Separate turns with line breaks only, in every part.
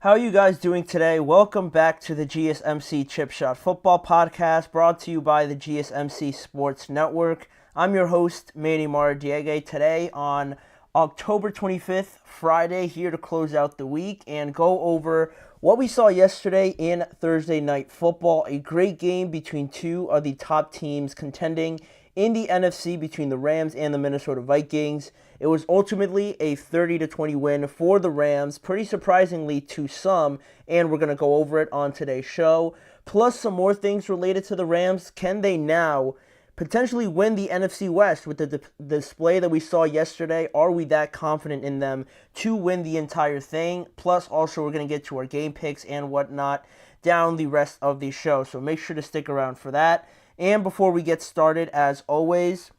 How are you guys doing today? Welcome back to the GSMC Chip Shot Football Podcast, brought to you by the GSMC Sports Network. I'm your host, Manny Maradiaga, today on October 25th, Friday, here to close out the week and go over what we saw yesterday in Thursday Night Football. A great game between two of the top teams contending in the NFC between the Rams and the Minnesota Vikings. It was ultimately a 30-20 win for the Rams, pretty surprisingly to some, and we're going to go over it on today's show. Plus some more things related to the Rams. Can they now potentially win the NFC West with the display that we saw yesterday? Are we that confident in them to win the entire thing? Plus, also, we're going to get to our game picks and whatnot down the rest of the show, so make sure to stick around for that. And before we get started, as always,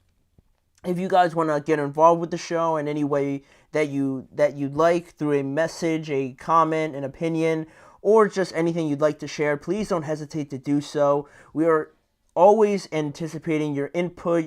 if you guys want to get involved with the show in any way that you'd like, through a message, a comment, an opinion, or just anything you'd like to share, please don't hesitate to do so. We are always anticipating your input,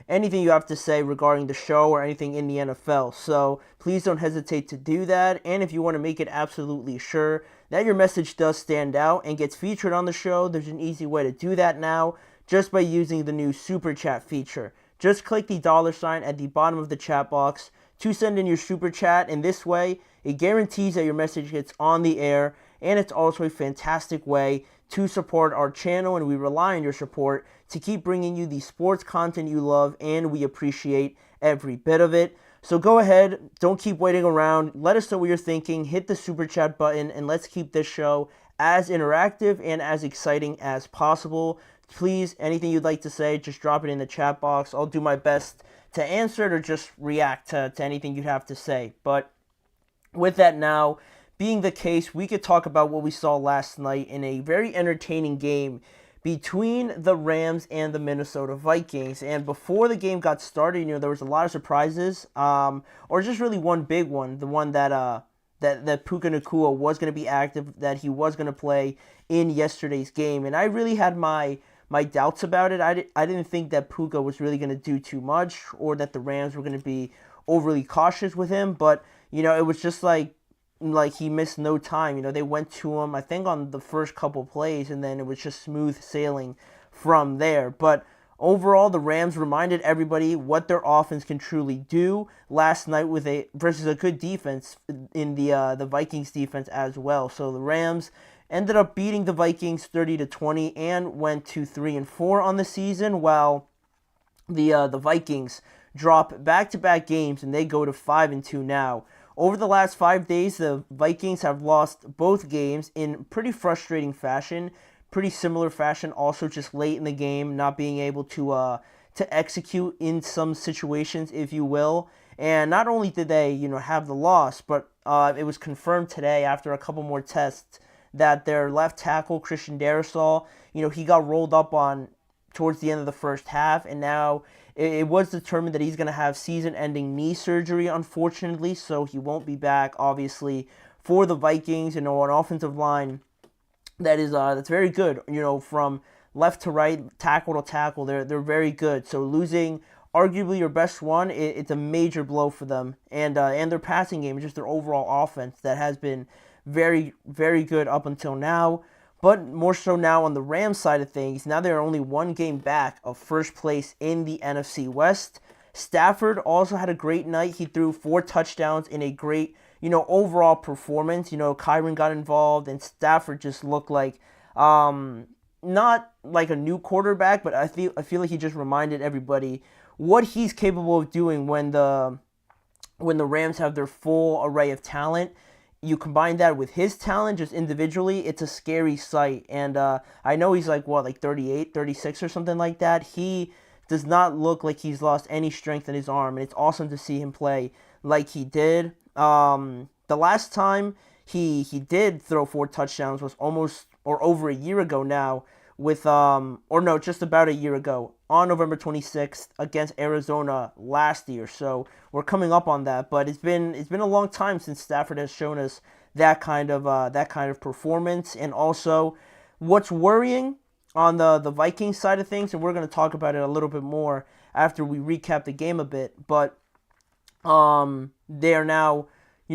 anything you have to say regarding the show or anything in the NFL. So please don't hesitate to do that. And if you want to make it absolutely sure that your message does stand out and gets featured on the show, there's an easy way to do that now, just by using the new Super Chat feature. Just click the $ at the bottom of the chat box to send in your Super Chat. In this way, it guarantees that your message gets on the air, and it's also a fantastic way to support our channel, and we rely on your support to keep bringing you the sports content you love, and we appreciate every bit of it. So go ahead, don't keep waiting around, let us know what you're thinking, hit the Super Chat button, and let's keep this show as interactive and as exciting as possible. Please, anything you'd like to say, just drop it in the chat box. I'll do my best to answer it or just react to anything you'd have to say. But with that now being the case, we could talk about what we saw last night in a very entertaining game between the Rams and the Minnesota Vikings. And before the game got started, there was a lot of surprises, or just really one big one, the one that Puka Nacua was going to be active, that he was going to play in yesterday's game. And I really had my doubts about it. I didn't think that Puka was really going to do too much, or that the Rams were going to be overly cautious with him. But, it was just like he missed no time. They went to him, I think, on the first couple plays, and then it was just smooth sailing from there. But overall, the Rams reminded everybody what their offense can truly do last night versus a good defense in the Vikings defense as well. So the Rams ended up beating the Vikings 30-20 and went to 3-4 on the season, while the Vikings drop back-to-back games and they go to 5-2 now. Over the last 5 days, the Vikings have lost both games in pretty frustrating fashion, pretty similar fashion, also just late in the game, not being able to execute in some situations, if you will. And not only did they, have the loss, but it was confirmed today after a couple more tests that their left tackle, Christian Darrisaw, he got rolled up on towards the end of the first half, and now it was determined that he's going to have season-ending knee surgery, unfortunately, so he won't be back, obviously, for the Vikings. An offensive line that's very good, from left to right, tackle to tackle, they're very good. So losing arguably your best one, it's a major blow for them, and their passing game, just their overall offense that has been very, very good up until now. But more so now on the Rams side of things, now they're only one game back of first place in the NFC West. Stafford also had a great night. He threw 4 touchdowns in a great, overall performance. Kyron got involved, and Stafford just looked like, not like a new quarterback, but I feel like he just reminded everybody what he's capable of doing when the Rams have their full array of talent. You combine that with his talent just individually, it's a scary sight. And I know he's like 38, 36 or something like that. He does not look like he's lost any strength in his arm, and it's awesome to see him play like he did. The last time he did throw 4 touchdowns was almost or over a year ago now, just about a year ago, on November 26th against Arizona last year. So we're coming up on that, but it's been a long time since Stafford has shown us that kind of performance. And also, what's worrying on the Vikings side of things, and we're going to talk about it a little bit more after we recap the game a bit, but they are now,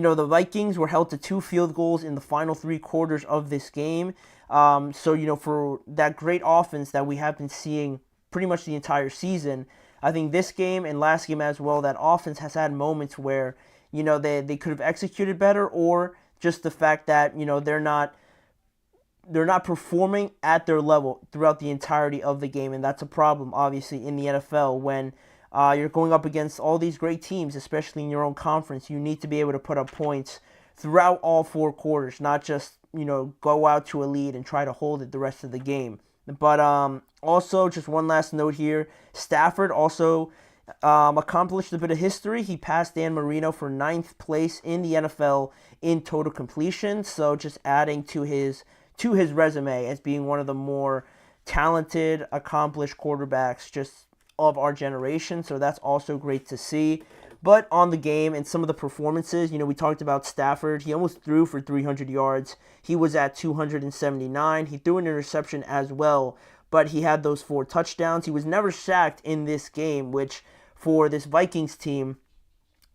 the Vikings were held to 2 field goals in the final 3 quarters of this game. So, for that great offense that we have been seeing pretty much the entire season, I think this game and last game as well, that offense has had moments where, they could have executed better, or just the fact that, they're not performing at their level throughout the entirety of the game, and that's a problem, obviously, in the NFL when you're going up against all these great teams, especially in your own conference. You need to be able to put up points throughout all 4 quarters, not just, go out to a lead and try to hold it the rest of the game. But also, just one last note here, Stafford also accomplished a bit of history. He passed Dan Marino for 9th place in the NFL in total completion, so just adding to his resume as being one of the more talented, accomplished quarterbacks just of our generation. So that's also great to see. But on the game and some of the performances, we talked about Stafford. He almost threw for 300 yards. He was at 279. He threw an interception as well, but he had those 4 touchdowns. He was never sacked in this game, which for this Vikings team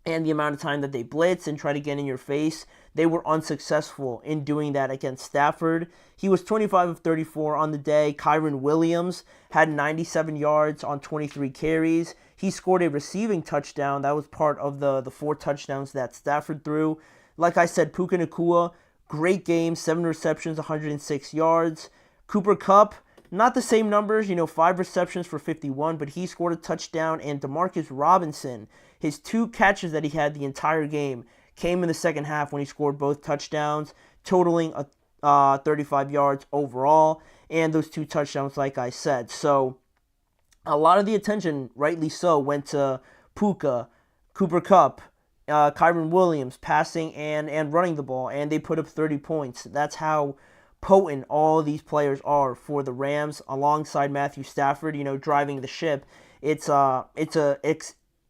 and the amount of time that they blitz and try to get in your face, they were unsuccessful in doing that against Stafford. He was 25 of 34 on the day. Kyren Williams had 97 yards on 23 carries. He scored a receiving touchdown. That was part of the 4 touchdowns that Stafford threw. Like I said, Puka Nacua, great game, 7 receptions, 106 yards. Cooper Kupp, not the same numbers, 5 receptions for 51, but he scored a touchdown. And Demarcus Robinson, his 2 catches that he had the entire game, came in the second half when he scored both touchdowns, totaling 35 yards overall, and those 2 touchdowns, like I said. So a lot of the attention, rightly so, went to Puka, Cooper Kupp, Kyren Williams passing and running the ball, and they put up 30 points. That's how potent all these players are for the Rams, alongside Matthew Stafford, driving the ship. It's an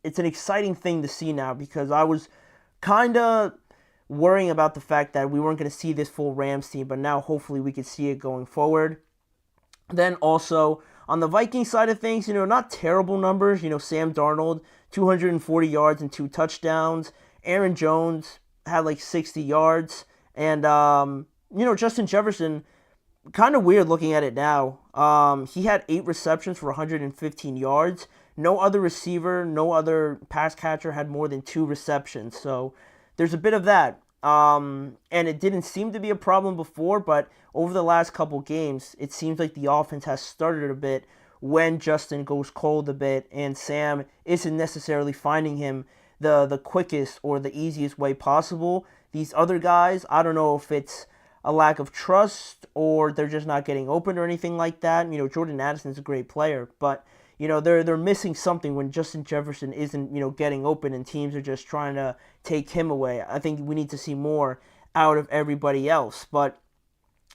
exciting thing to see now, because I was kind of worrying about the fact that we weren't going to see this full Rams team, but now hopefully we can see it going forward. Then also on the Vikings side of things, not terrible numbers. Sam Darnold, 240 yards and 2 touchdowns. Aaron Jones had like 60 yards. And, Justin Jefferson, kind of weird looking at it now. He had 8 receptions for 115 yards. No other receiver, no other pass catcher had more than 2 receptions. So there's a bit of that. And it didn't seem to be a problem before, but over the last couple games, it seems like the offense has started a bit when Justin goes cold a bit, and Sam isn't necessarily finding him the quickest or the easiest way possible. These other guys, I don't know if it's a lack of trust or they're just not getting open or anything like that. Jordan Addison's a great player, but they're missing something when Justin Jefferson isn't, getting open and teams are just trying to take him away. I think we need to see more out of everybody else. But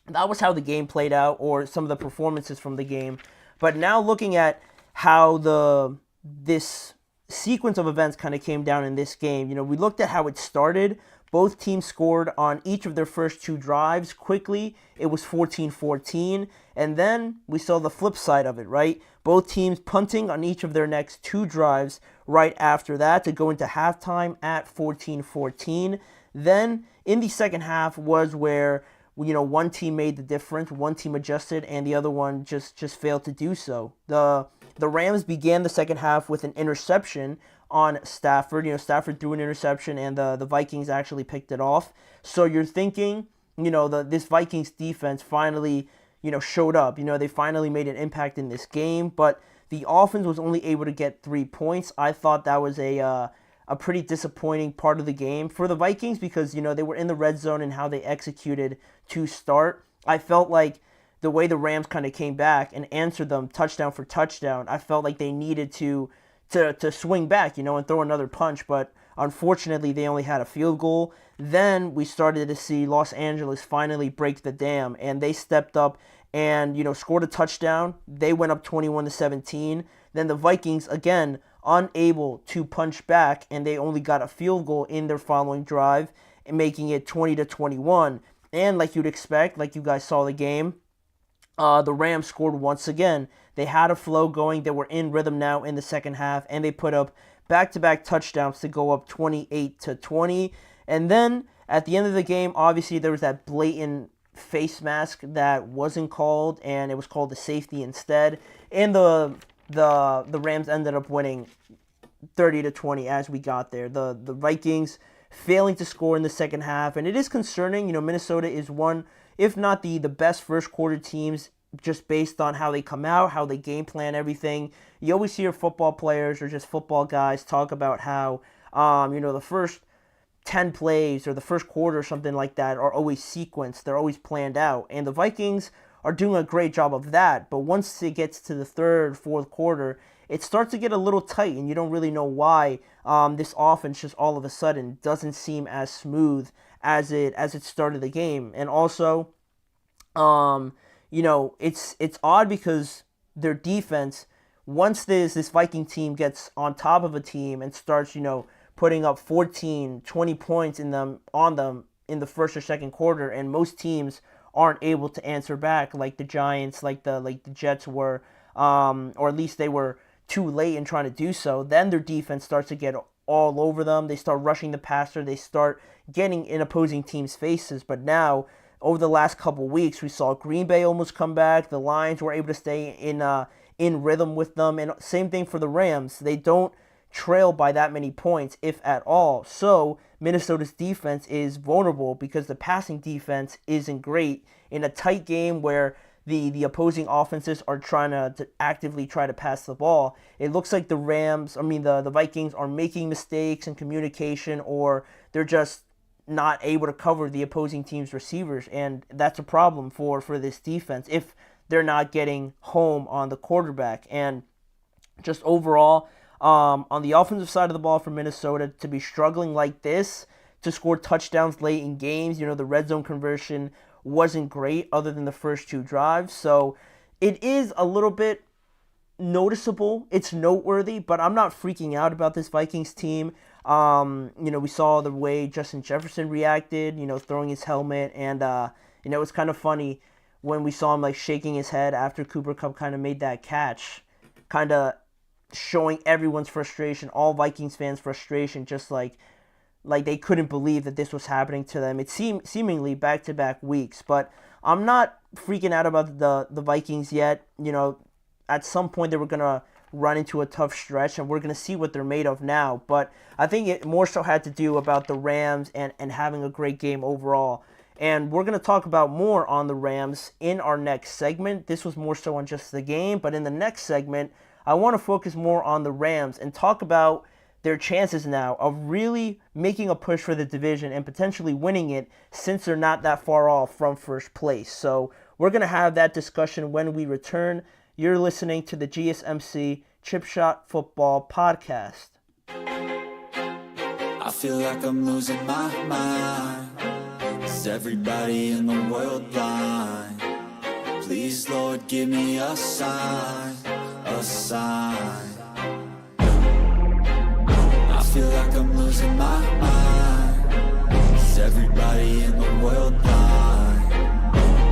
that was how the game played out, or some of the performances from the game. But now looking at how this sequence of events kind of came down in this game, we looked at how it started. Both teams scored on each of their first 2 drives quickly. It was 14-14. And then we saw the flip side of it, right? Both teams punting on each of their next 2 drives right after that to go into halftime at 14-14. Then in the second half was where, one team made the difference, one team adjusted, and the other one just failed to do so. The Rams began the second half with an interception on Stafford. Stafford threw an interception, and the Vikings actually picked it off. So you're thinking, this Vikings defense finally, showed up. They finally made an impact in this game, but the offense was only able to get 3 points. I thought that was a pretty disappointing part of the game for the Vikings, because, they were in the red zone and how they executed to start. I felt like the way the Rams kind of came back and answered them touchdown for touchdown, I felt like they needed to swing back, and throw another punch, but unfortunately they only had a field goal. Then we started to see Los Angeles finally break the dam, and they stepped up and, scored a touchdown. They went up 21-17. Then the Vikings, again, unable to punch back, and they only got a field goal in their following drive, making it 20-21. And like you'd expect, like you guys saw the game, the Rams scored once again. They had a flow going. They were in rhythm now in the second half, and they put up back-to-back touchdowns to go up 28-20. And then at the end of the game, obviously there was that blatant face mask that wasn't called, and it was called a safety instead. And the Rams ended up winning 30-20 as we got there. The Vikings failing to score in the second half, and it is concerning. Minnesota is one, if not the best first quarter teams, just based on how they come out, how they game plan everything. You always hear football players or just football guys talk about how the first 10 plays or the first quarter or something like that are always sequenced. They're always planned out. And the Vikings are doing a great job of that. But once it gets to the third, fourth quarter, it starts to get a little tight, and you don't really know why this offense just all of a sudden doesn't seem as smooth as it started the game. And also, it's odd because their defense, once this Viking team gets on top of a team and starts, putting up 14, 20 points on them in the first or second quarter, and most teams aren't able to answer back like the Giants, like the Jets were, or at least they were too late in trying to do so. Then their defense starts to get all over them. They start rushing the passer. They start getting in opposing teams' faces. But now, over the last couple weeks, we saw Green Bay almost come back. The Lions were able to stay in rhythm with them, and same thing for the Rams. They don't trail by that many points, if at all. So Minnesota's defense is vulnerable because the passing defense isn't great in a tight game where the opposing offenses are trying to actively try to pass the ball. It looks like the Vikings are making mistakes in communication, or they're just not able to cover the opposing team's receivers, and that's a problem for this defense if they're not getting home on the quarterback. And just overall, on the offensive side of the ball for Minnesota, to be struggling like this, to score touchdowns late in games, the red zone conversion wasn't great other than the first two drives. So it is a little bit noticeable. It's noteworthy, but I'm not freaking out about this Vikings team. We saw the way Justin Jefferson reacted, throwing his helmet, and it was kind of funny when we saw him shaking his head after Cooper Kupp kind of made that catch, kind of showing everyone's frustration, all Vikings fans' frustration, just like they couldn't believe that this was happening to them. It seemingly back-to-back weeks, but I'm not freaking out about the Vikings yet. At some point they were going to run into a tough stretch, and we're going to see what they're made of now. But I think it more so had to do about the Rams and having a great game overall. And we're going to talk about more on the Rams in our next segment. This was more so on just the game, but in the next segment, I want to focus more on the Rams and talk about their chances now of really making a push for the division and potentially winning it, since they're not that far off from first place. So we're going to have that discussion when we return. You're listening to the GSMC Chip Shot Football Podcast.
I feel like I'm losing my mind. Is everybody in the world blind? Please, Lord, give me a sign, a sign. I feel like I'm losing my mind. Is everybody in the world blind?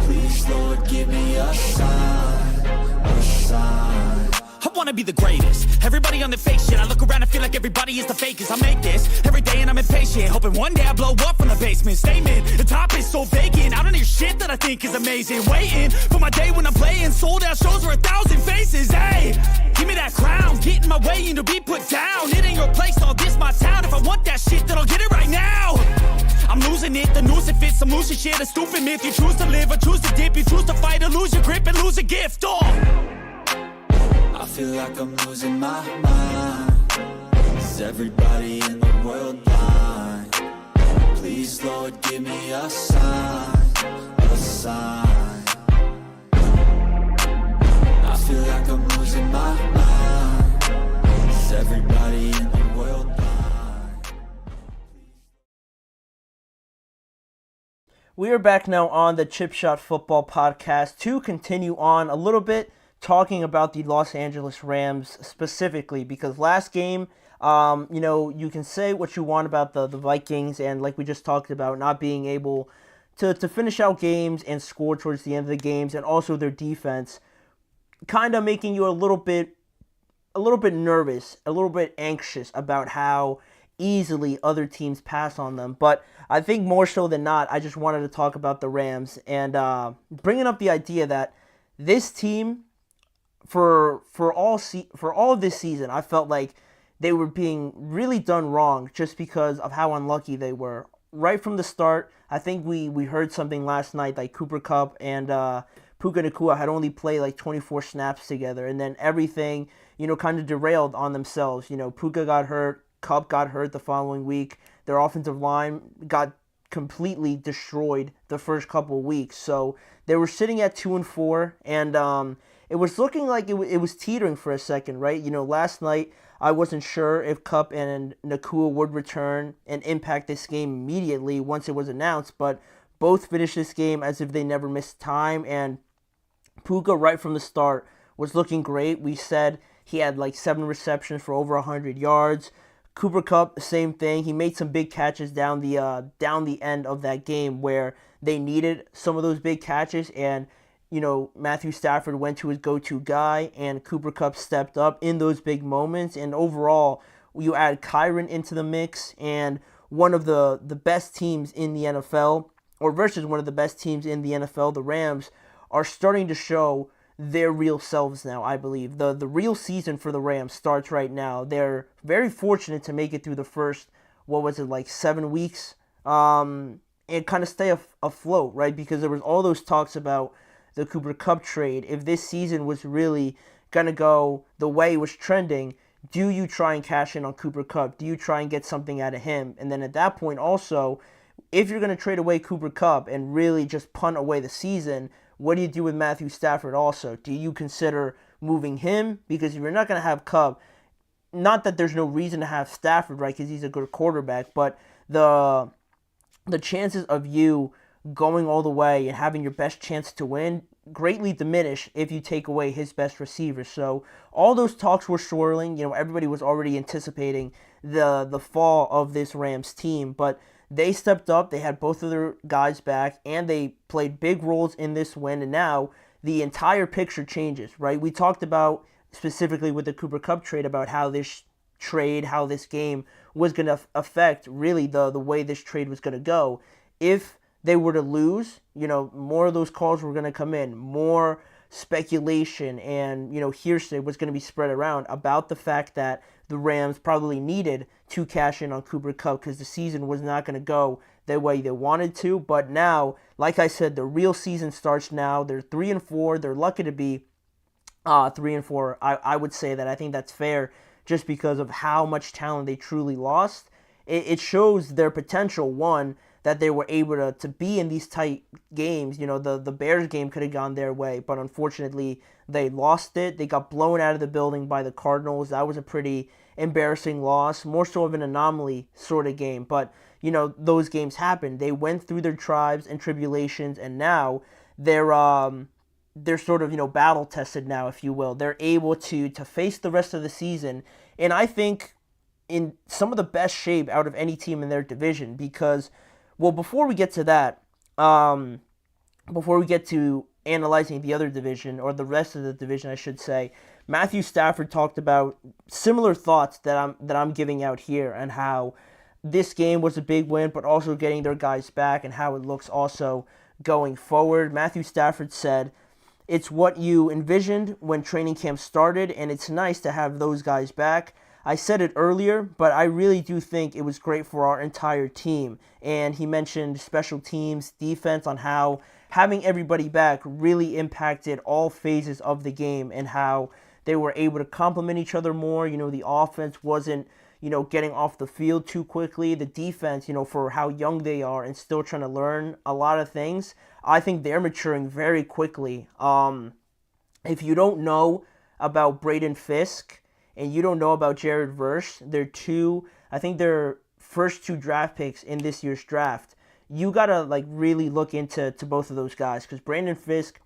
Please, Lord, give me a sign, a sign.
I wanna be the greatest. Everybody on their fake shit. I look around and feel like everybody is the fakest. I make this every day and I'm impatient, hoping one day I blow up from the basement. Statement, the top is so vacant. I don't hear shit that I think is amazing. Waiting for my day when I'm playing sold out shows for 1,000 faces. Hey, give me that crown, get in my way and to be put down. It ain't your place, all this my town. If I want that shit, then I'll get it right now. I'm losing it, the noose it fits. I'm losing shit, a stupid myth. You choose to live or choose to dip. You choose to fight or lose your grip and lose a gift.
I feel like I'm losing my mind. Is everybody in the world blind? Please, Lord, give me a sign, a sign. I feel like I'm losing my mind. Is everybody in the world blind?
We are back now on the Chip Shot Football Podcast to continue on a little bit talking about the Los Angeles Rams specifically, because last game, you can say what you want about the Vikings, and like we just talked about, not being able to finish out games and score towards the end of the games, and also their defense kind of making you a little bit nervous, a little bit anxious about how easily other teams pass on them. But I think more so than not, I just wanted to talk about the Rams and bringing up the idea that this team, for all of this season, I felt like they were being really done wrong just because of how unlucky they were. Right from the start, I think we heard something last night like Cooper Kupp and Puka Nacua had only played like 24 snaps together, and then everything, kind of derailed on themselves. Puka got hurt, Kupp got hurt the following week. Their offensive line got completely destroyed the first couple of weeks. So they were sitting at 2-4, and it was looking like it was teetering for a second, right? Last night I wasn't sure if Kupp and Nakua would return and impact this game immediately once it was announced, but both finished this game as if they never missed time, and Puka right from the start was looking great. We said he had like 7 receptions for over 100 yards. Cooper Kupp, same thing. He made some big catches down the end of that game where they needed some of those big catches, and Matthew Stafford went to his go-to guy, and Cooper Kupp stepped up in those big moments. And overall, you add Kyron into the mix, and one of the best teams in the NFL, or versus one of the best teams in the NFL, the Rams, are starting to show their real selves now, I believe. The real season for the Rams starts right now. They're very fortunate to make it through the first, 7 weeks, and kind of stay afloat, right? Because there was all those talks about the Cooper Kupp trade. If this season was really going to go the way it was trending, do you try and cash in on Cooper Kupp? Do you try and get something out of him? And then at that point also, if you're going to trade away Cooper Kupp and really just punt away the season, what do you do with Matthew Stafford also? Do you consider moving him? Because if you're not going to have Kupp, not that there's no reason to have Stafford, right, because he's a good quarterback, but the chances of you going all the way and having your best chance to win greatly diminish if you take away his best receiver. So all those talks were swirling. Everybody was already anticipating the fall of this Rams team, but they stepped up. They had both of their guys back, and they played big roles in this win, and now the entire picture changes, right? We talked about, specifically with the Cooper Kupp trade, about how this game was going to affect really the way this trade was going to go. If they were to lose, more of those calls were going to come in, more speculation and, hearsay was going to be spread around about the fact that the Rams probably needed to cash in on Cooper Kupp because the season was not going to go the way they wanted to. But now, like I said, the real season starts now. They're 3-4. They're lucky to be 3-4. I would say that. I think that's fair just because of how much talent they truly lost. It shows their potential, one, that they were able to be in these tight games. The Bears game could have gone their way, but unfortunately they lost it. They got blown out of the building by the Cardinals. That was a pretty embarrassing loss, more so of an anomaly sort of game. But, those games happened. They went through their tribes and tribulations, and now they're sort of, battle tested now, if you will. They're able to face the rest of the season, and I think in some of the best shape out of any team in their division because, well, before we get to that, before we get to analyzing the other division, or the rest of the division, I should say, Matthew Stafford talked about similar thoughts that I'm giving out here, and how this game was a big win, but also getting their guys back, and how it looks also going forward. Matthew Stafford said, "It's what you envisioned when training camp started, and it's nice to have those guys back. I said it earlier, but I really do think it was great for our entire team." And he mentioned special teams, defense, on how having everybody back really impacted all phases of the game and how they were able to complement each other more. The offense wasn't, getting off the field too quickly. The defense, for how young they are and still trying to learn a lot of things, I think they're maturing very quickly. If you don't know about Braden Fisk, and you don't know about Jared Verse, I think they're first 2 draft picks in this year's draft. You gotta really look into both of those guys, because Braden Fisk,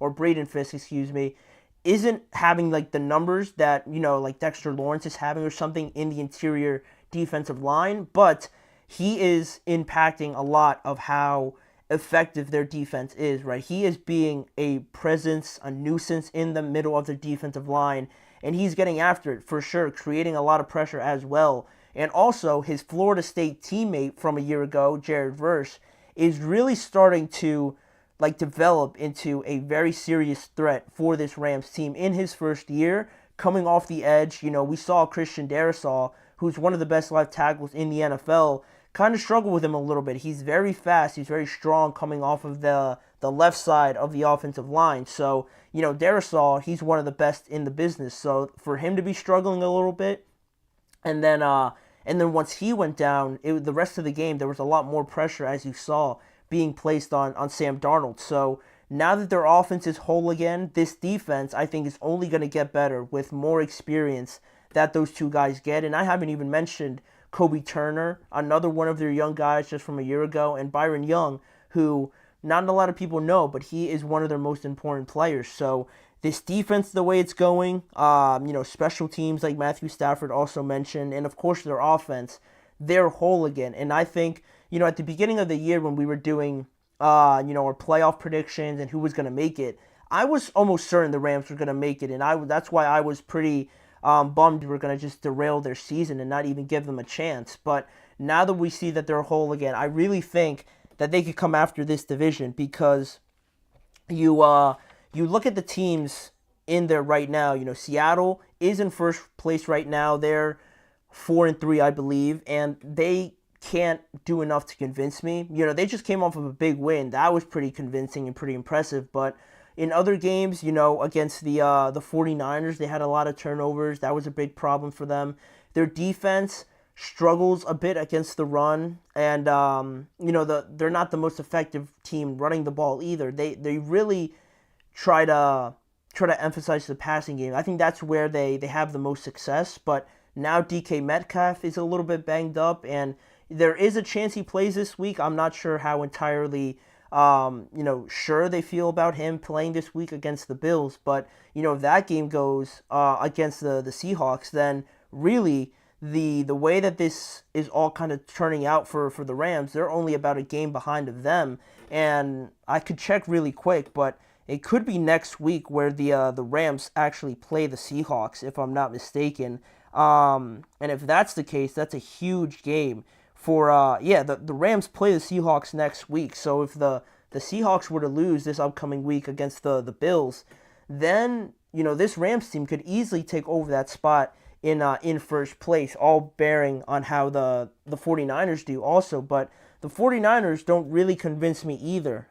isn't having the numbers that Dexter Lawrence is having or something in the interior defensive line, but he is impacting a lot of how effective their defense is, right? He is being a presence, a nuisance in the middle of their defensive line, and he's getting after it for sure, creating a lot of pressure as well. And also, his Florida State teammate from a year ago, Jared Verse, is really starting to develop into a very serious threat for this Rams team in his first year, coming off the edge. We saw Christian Darrisaw, who's one of the best left tackles in the NFL, kind of struggle with him a little bit. He's very fast. He's very strong coming off of the left side of the offensive line. So, Darrisaw, he's one of the best in the business. So for him to be struggling a little bit, and then once he went down, the rest of the game, there was a lot more pressure, as you saw, being placed on Sam Darnold. So now that their offense is whole again, this defense, I think, is only going to get better with more experience that those two guys get. And I haven't even mentioned Kobe Turner, another one of their young guys just from a year ago, and Byron Young, who not a lot of people know, but he is one of their most important players. So this defense, the way it's going, special teams like Matthew Stafford also mentioned, and of course their offense, they're whole again. And I think, at the beginning of the year when we were doing, our playoff predictions and who was going to make it, I was almost certain the Rams were going to make it, and that's why I was pretty bummed we were going to just derail their season and not even give them a chance. But now that we see that they're whole again, I really think that they could come after this division, because you look at the teams in there right now. Seattle is in first place right now. They're 4-3, I believe, and they can't do enough to convince me. They just came off of a big win. That was pretty convincing and pretty impressive. But in other games, against the 49ers, they had a lot of turnovers. That was a big problem for them. Their defense struggles a bit against the run, and they're not the most effective team running the ball either. They really try to emphasize the passing game. I think that's where they have the most success. But now DK Metcalf is a little bit banged up, and there is a chance he plays this week. I'm not sure how entirely sure they feel about him playing this week against the Bills. But if that game goes against the Seahawks, then really the way that this is all kind of turning out for the Rams, they're only about a game behind of them. And I could check really quick, but it could be next week where the Rams actually play the Seahawks, if I'm not mistaken. And if that's the case, that's a huge game for the Rams play the Seahawks next week. So if the Seahawks were to lose this upcoming week against the Bills, then this Rams team could easily take over that spot in first place, all bearing on how the 49ers do also. But the 49ers don't really convince me either.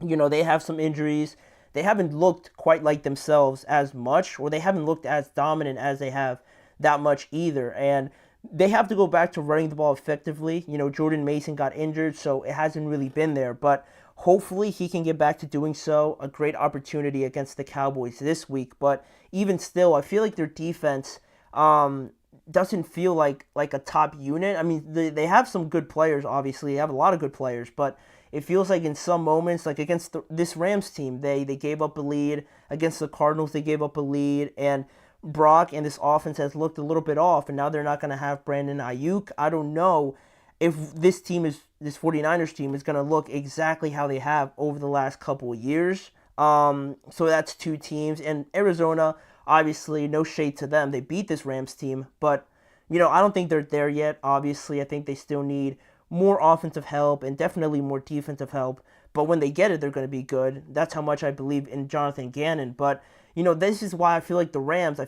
They have some injuries. They haven't looked quite like themselves as much, or they haven't looked as dominant as they have that much either. And they have to go back to running the ball effectively. Jordan Mason got injured, so it hasn't really been there. But hopefully he can get back to doing so. A great opportunity against the Cowboys this week. But even still, I feel like their defense doesn't feel like a top unit. I mean, they have some good players, obviously. They have a lot of good players, but it feels like in some moments, like against this Rams team, they gave up a lead. Against the Cardinals, they gave up a lead. And Brock and this offense has looked a little bit off, and now they're not going to have Brandon Ayuk. I don't know if this 49ers team is going to look exactly how they have over the last couple of years. So that's two teams. And Arizona, obviously, no shade to them. They beat this Rams team, but, I don't think they're there yet. Obviously, I think they still need more offensive help and definitely more defensive help. But when they get it, they're going to be good. That's how much I believe in Jonathan Gannon. But, this is why I feel like the Rams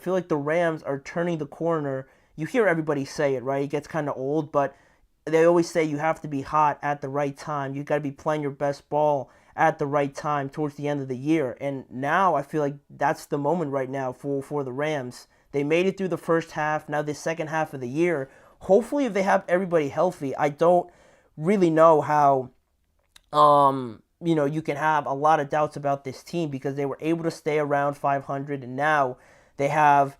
are turning the corner. You hear everybody say it, right? It gets kind of old, but they always say you have to be hot at the right time. You got to be playing your best ball at the right time towards the end of the year. And now I feel like that's the moment right now for the Rams. They made it through the first half. Now the second half of the year, hopefully if they have everybody healthy, I don't really know how you can have a lot of doubts about this team, because they were able to stay around 500, and now they have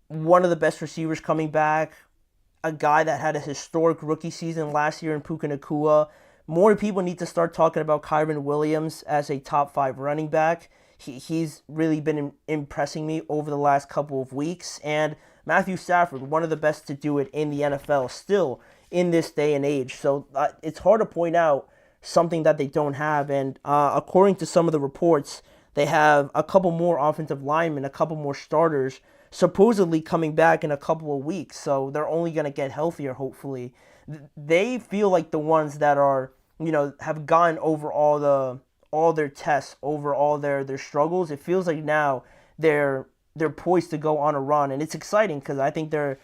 one of the best receivers coming back, a guy that had a historic rookie season last year in Puka Nacua. More people need to start talking about Kyren Williams as a top 5 running back. He's really been impressing me over the last couple of weeks. And Matthew Stafford, one of the best to do it in the NFL still in this day and age. So it's hard to point out something that they don't have. And according to some of the reports, they have a couple more offensive linemen, a couple more starters. supposedly coming back in a couple of weeks, so they're only going to get healthier, hopefully. They feel like the ones that are, have gotten over all their tests, over all their struggles. It feels like now they're poised to go on a run, and it's exciting because I think they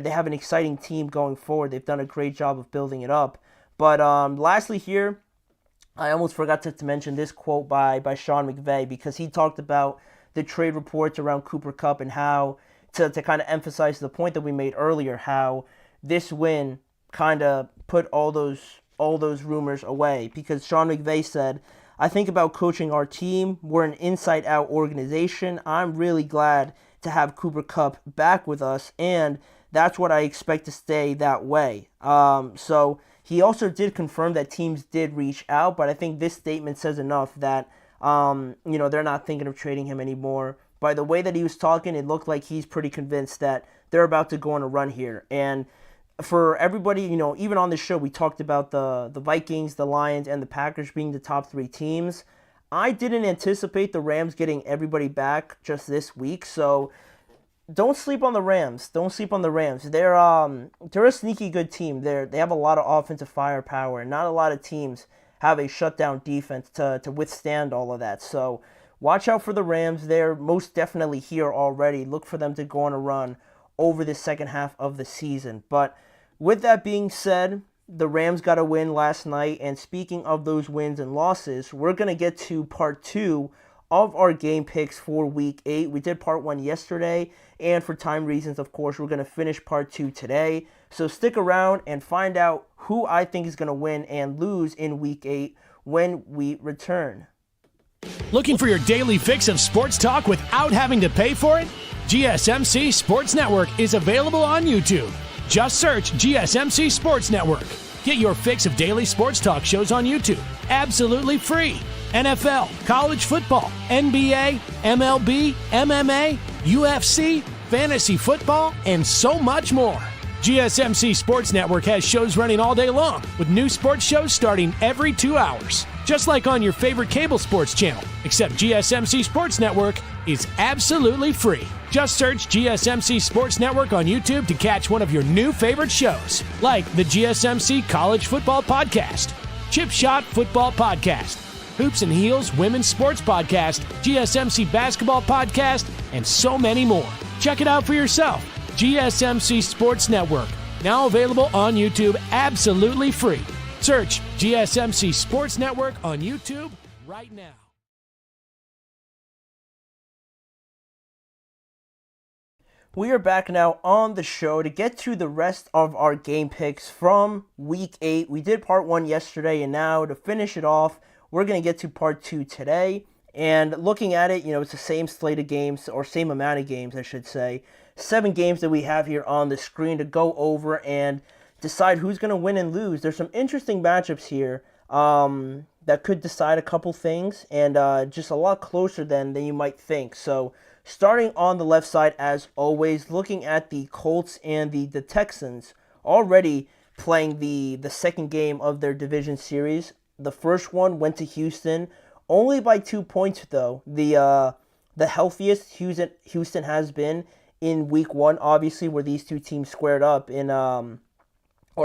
have an exciting team going forward. They've done a great job of building it up. But lastly here, I almost forgot to mention this quote by Sean McVay, because he talked about the trade reports around Cooper Kupp and how, to kind of emphasize the point that we made earlier, how this win kind of put all those rumors away. Because Sean McVay said, "I think about coaching our team. We're an inside-out organization. I'm really glad to have Cooper Kupp back with us, and that's what I expect to stay that way." So he also did confirm that teams did reach out, but I think this statement says enough that they're not thinking of trading him anymore. By the way that he was talking, it looked like he's pretty convinced that they're about to go on a run here. And for everybody, even on this show, we talked about the Vikings, the Lions, and the Packers being the top 3 teams. I didn't anticipate the Rams getting everybody back just this week, so don't sleep on the Rams. Don't sleep on the Rams. They're a sneaky good team. They have a lot of offensive firepower, and not a lot of teams have a shutdown defense to withstand all of that. So watch out for the Rams. They're most definitely here already. Look for them to go on a run over the second half of the season. But with that being said, the Rams got a win last night. And speaking of those wins and losses, we're going to get to part 2 of our game picks for Week 8. We did part 1 yesterday, and for time reasons, of course, we're going to finish part 2 today. So stick around and find out who I think is going to win and lose in Week 8 when we return.
Looking for your daily fix of sports talk without having to pay for it? GSMC Sports Network is available on YouTube. Just search GSMC Sports Network. Get your fix of daily sports talk shows on YouTube, absolutely free. NFL, college football, NBA, MLB, MMA, UFC, fantasy football, and so much more. GSMC Sports Network has shows running all day long, with new sports shows starting every 2 hours. Just like on your favorite cable sports channel, except GSMC Sports Network is absolutely free. Just search GSMC Sports Network on YouTube to catch one of your new favorite shows, like the GSMC College Football Podcast, Chip Shot Football Podcast, Hoops and Heels Women's Sports Podcast, GSMC Basketball Podcast, and so many more. Check it out for yourself. GSMC Sports Network, now available on YouTube absolutely free. Search GSMC Sports Network on YouTube right now.
We are back now on the show to get to the rest of our game picks from Week 8. We did part 1 yesterday, and now to finish it off, we're going to get to part 2 today. And looking at it, it's the same slate of games, or same amount of games, I should say. 7 games that we have here on the screen to go over and decide who's going to win and lose. There's some interesting matchups here that could decide a couple things, and just a lot closer than you might think. So starting on the left side, as always, looking at the Colts and the Texans already playing the second game of their division series. The first one went to Houston, only by 2 points though. The healthiest Houston has been in Week 1, obviously, where these two teams squared up in, or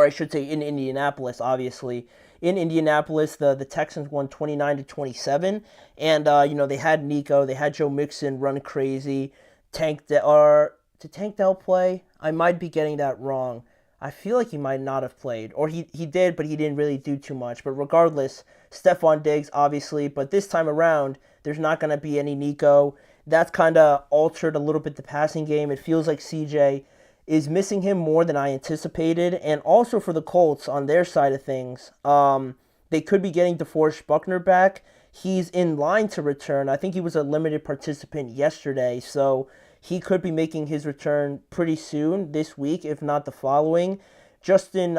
I should say in Indianapolis, obviously. In Indianapolis, the Texans won 29-27, and they had Nico, they had Joe Mixon run crazy. Did Tank Dell play? I might be getting that wrong. I feel like he might not have played, or he did, but he didn't really do too much. But regardless, Stephon Diggs, obviously, but this time around, there's not going to be any Nico. That's kind of altered a little bit the passing game. It feels like CJ is missing him more than I anticipated. And also for the Colts, on their side of things, they could be getting DeForest Buckner back. He's in line to return. I think he was a limited participant yesterday, so he could be making his return pretty soon this week, if not the following. Jonathan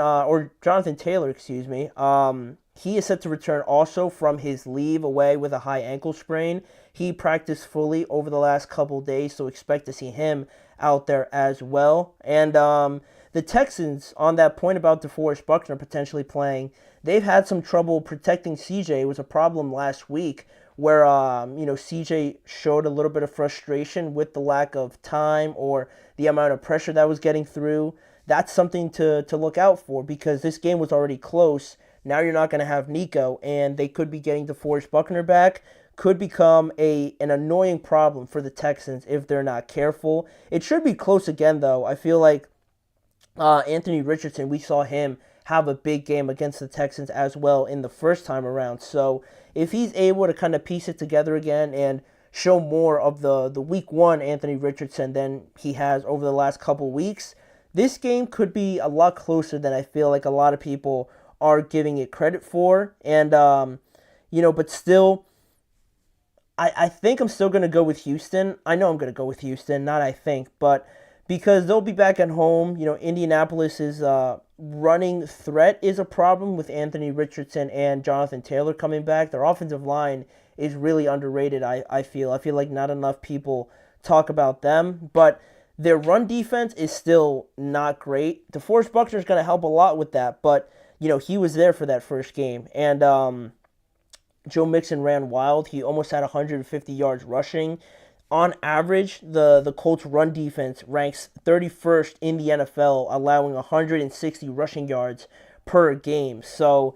Taylor, he is set to return also from his leave away with a high ankle sprain. He practiced fully over the last couple days, so expect to see him out there as well. And the Texans, on that point about DeForest Buckner potentially playing, they've had some trouble protecting CJ. It was a problem last week where CJ showed a little bit of frustration with the lack of time or the amount of pressure that was getting through. That's something to look out for, because this game was already close. Now you're not going to have Nico, and they could be getting DeForest Buckner back. Could become an annoying problem for the Texans if they're not careful. It should be close again, though. I feel like Anthony Richardson, we saw him have a big game against the Texans as well in the first time around. So if he's able to kind of piece it together again and show more of the week one Anthony Richardson than he has over the last couple weeks, this game could be a lot closer than I feel like a lot of people are giving it credit for. And, but still, I think I'm still going to go with Houston. I know I'm going to go with Houston, not I think, but because they'll be back at home. Indianapolis's running threat is a problem with Anthony Richardson and Jonathan Taylor coming back. Their offensive line is really underrated, I feel. I feel like not enough people talk about them, but their run defense is still not great. DeForest Buckner is going to help a lot with that, but, he was there for that first game. And Joe Mixon ran wild. He almost had 150 yards rushing. On average, the Colts' run defense ranks 31st in the NFL, allowing 160 rushing yards per game. So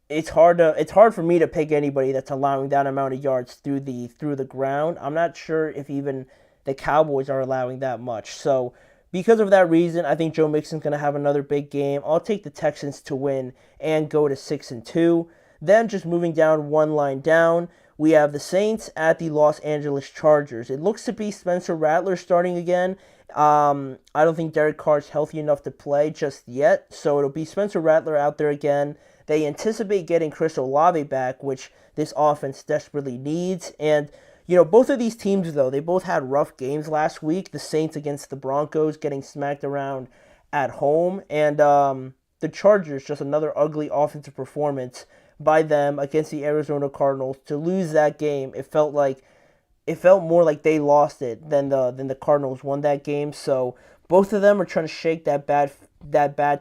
it's hard for me to pick anybody that's allowing that amount of yards through the ground. I'm not sure if even the Cowboys are allowing that much. So because of that reason, I think Joe Mixon's going to have another big game. I'll take the Texans to win and go to 6-2. Then just moving down one line down, we have the Saints at the Los Angeles Chargers. It looks to be Spencer Rattler starting again. I don't think Derek Carr's healthy enough to play just yet, so it'll be Spencer Rattler out there again. They anticipate getting Chris Olave back, which this offense desperately needs. And, both of these teams, though, they both had rough games last week. The Saints against the Broncos, getting smacked around at home. And the Chargers, just another ugly offensive performance by them against the Arizona Cardinals. To lose that game, it felt more like they lost it than the Cardinals won that game. So both of them are trying to shake that bad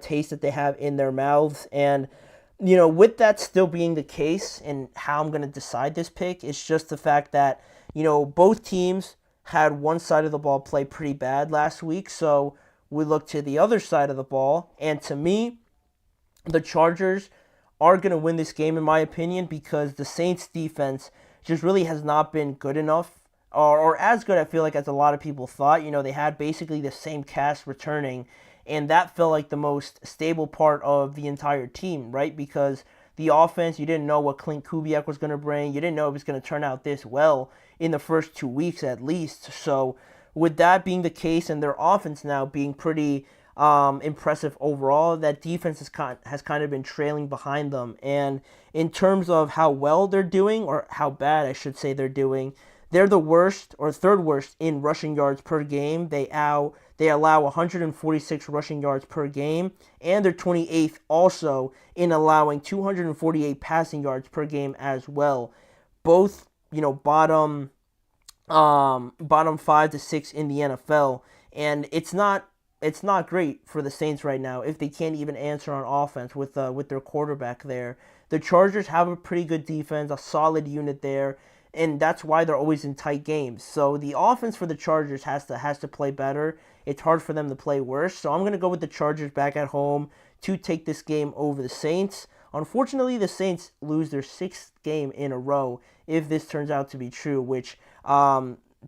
taste that they have in their mouths. And with that still being the case, and how I'm going to decide this pick, it's just the fact that both teams had one side of the ball play pretty bad last week. So we look to the other side of the ball, and to me, the Chargers are going to win this game, in my opinion, because the Saints defense just really has not been good enough, or as good, I feel like, as a lot of people thought. They had basically the same cast returning, and that felt like the most stable part of the entire team, right? Because the offense, you didn't know what Clint Kubiak was going to bring. You didn't know it was going to turn out this well in the first 2 weeks at least. So with that being the case, and their offense now being pretty impressive overall, that defense has kind of been trailing behind them. And in terms of how well they're doing, or how bad I should say they're doing, they're the worst or third worst in rushing yards per game. They allow 146 rushing yards per game, and they're 28th also in allowing 248 passing yards per game as well. Both, bottom 5 to 6 in the NFL, and it's not great for the Saints right now if they can't even answer on offense with their quarterback there. The Chargers have a pretty good defense, a solid unit there, and that's why they're always in tight games. So the offense for the Chargers has to play better. It's hard for them to play worse. So I'm going to go with the Chargers back at home to take this game over the Saints. Unfortunately, the Saints lose their 6th game in a row if this turns out to be true, which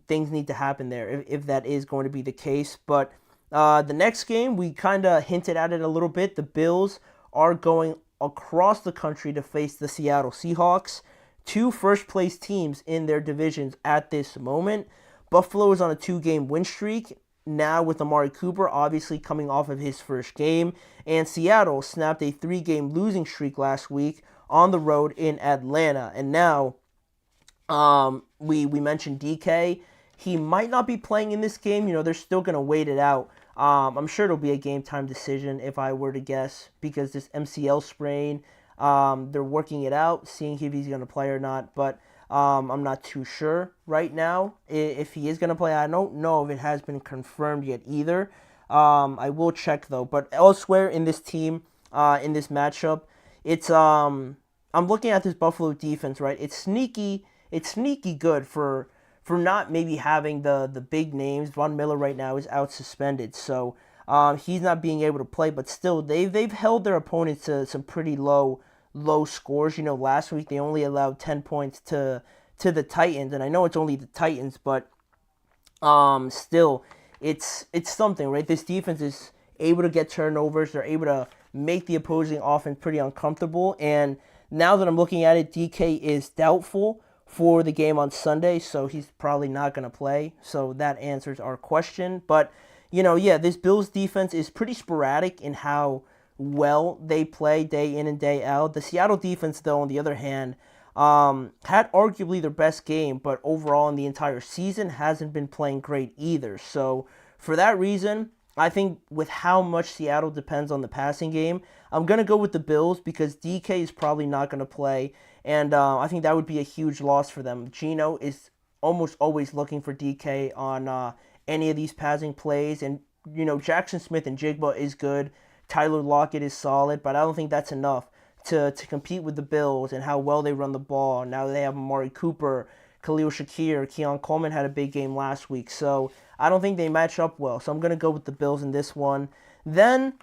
things need to happen there if that is going to be the case. But the next game, we kind of hinted at it a little bit. The Bills are going across the country to face the Seattle Seahawks, two first-place teams in their divisions at this moment. Buffalo is on a 2-game win streak now with Amari Cooper obviously coming off of his first game, and Seattle snapped a 3-game losing streak last week on the road in Atlanta. And now we mentioned DK. He might not be playing in this game. They're still going to wait it out. I'm sure it'll be a game-time decision if I were to guess, because this MCL sprain, they're working it out, seeing if he's going to play or not. But I'm not too sure right now if he is going to play. I don't know if it has been confirmed yet either. I will check, though. But elsewhere in this team, in this matchup, it's I'm looking at this Buffalo defense, right? It's sneaky it's sneaky good for not maybe having the big names. Von Miller right now is out suspended, so he's not being able to play. But still, they've held their opponents to some pretty low scores. Last week they only allowed 10 points to the Titans, and I know it's only the Titans, but still, it's something, right? This defense is able to get turnovers. They're able to make the opposing offense pretty uncomfortable. And now that I'm looking at it, DK is doubtful for the game on Sunday, so he's probably not going to play. So that answers our question. But, this Bills defense is pretty sporadic in how well they play day in and day out. The Seattle defense, though, on the other hand, had arguably their best game, but overall in the entire season hasn't been playing great either. So for that reason, I think with how much Seattle depends on the passing game, I'm going to go with the Bills because DK is probably not going to play, and I think that would be a huge loss for them. Geno is almost always looking for DK on any of these passing plays, and, Jackson Smith and Jigba is good. Tyler Lockett is solid, but I don't think that's enough to compete with the Bills and how well they run the ball. Now they have Amari Cooper, Khalil Shakir, Keon Coleman had a big game last week, so I don't think they match up well. So I'm going to go with the Bills in this one. Then,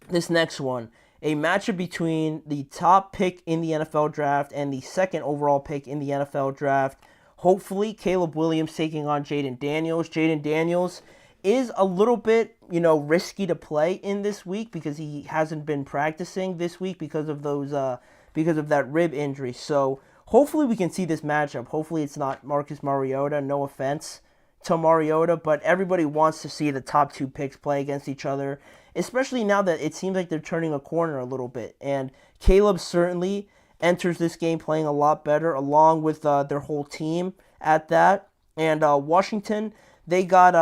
this next one, a matchup between the top pick in the NFL draft and the second overall pick in the NFL draft. Hopefully, Caleb Williams taking on Jaden Daniels. Jaden Daniels is a little bit, risky to play in this week because he hasn't been practicing this week because of that rib injury. So hopefully we can see this matchup. Hopefully it's not Marcus Mariota. No offense to Mariota, but everybody wants to see the top two picks play against each other, especially now that it seems like they're turning a corner a little bit. And Caleb certainly enters this game playing a lot better, along with their whole team at that. And Washington, they got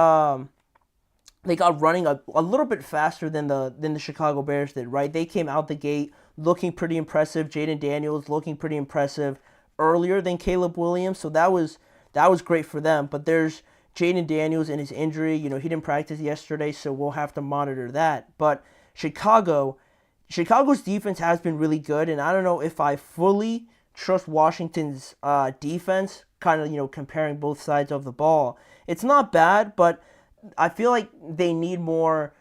running a little bit faster than the Chicago Bears did, right? They came out the gate looking pretty impressive. Jaden Daniels looking pretty impressive earlier than Caleb Williams, so that was great for them. But there's Jaden Daniels and his injury. He didn't practice yesterday, so we'll have to monitor that. But Chicago's defense has been really good, and I don't know if I fully trust Washington's defense, kind of, comparing both sides of the ball. It's not bad, but I feel like they need more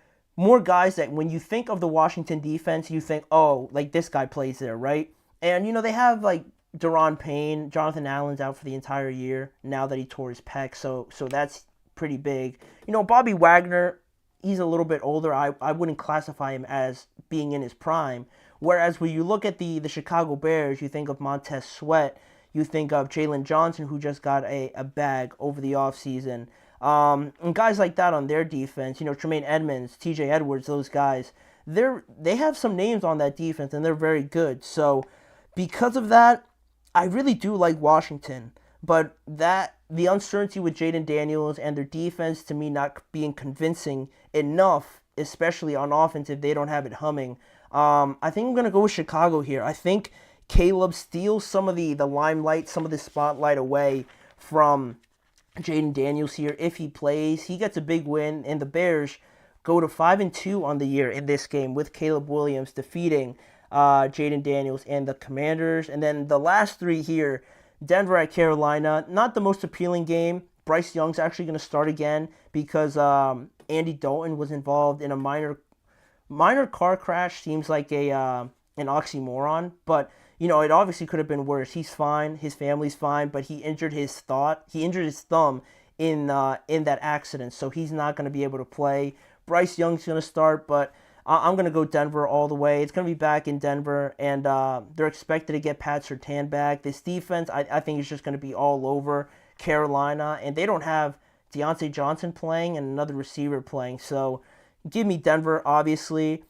guys that when you think of the Washington defense, you think, oh, like this guy plays there, right? And, they have like Daron Payne, Jonathan Allen's out for the entire year now that he tore his pec, so that's pretty big. Bobby Wagner, he's a little bit older. I wouldn't classify him as being in his prime. Whereas when you look at the Chicago Bears, you think of Montez Sweat, you think of Jalen Johnson, who just got a bag over the offseason. And guys like that on their defense, Tremaine Edmonds, TJ Edwards, those guys, they have some names on that defense, and they're very good. So because of that, I really do like Washington. But the uncertainty with Jaden Daniels and their defense, to me, not being convincing enough, especially on offense if they don't have it humming, I think I'm going to go with Chicago here. I think Caleb steals some of the limelight, some of the spotlight away from Jaden Daniels here. If he plays, he gets a big win, and the Bears go to 5-2 on the year in this game with Caleb Williams defeating Jaden Daniels and the Commanders. And then the last three here, Denver at Carolina, not the most appealing game. Bryce Young's actually going to start again because Andy Dalton was involved in a minor car crash. Seems like an oxymoron, but it obviously could have been worse. He's fine, his family's fine, but he injured his thumb in that accident, so he's not going to be able to play. Bryce Young's going to start, but I'm going to go Denver all the way. It's going to be back in Denver, and they're expected to get Pat Surtain back. This defense, I think, is just going to be all over Carolina, and they don't have Deontay Johnson playing and another receiver playing, so give me Denver, obviously.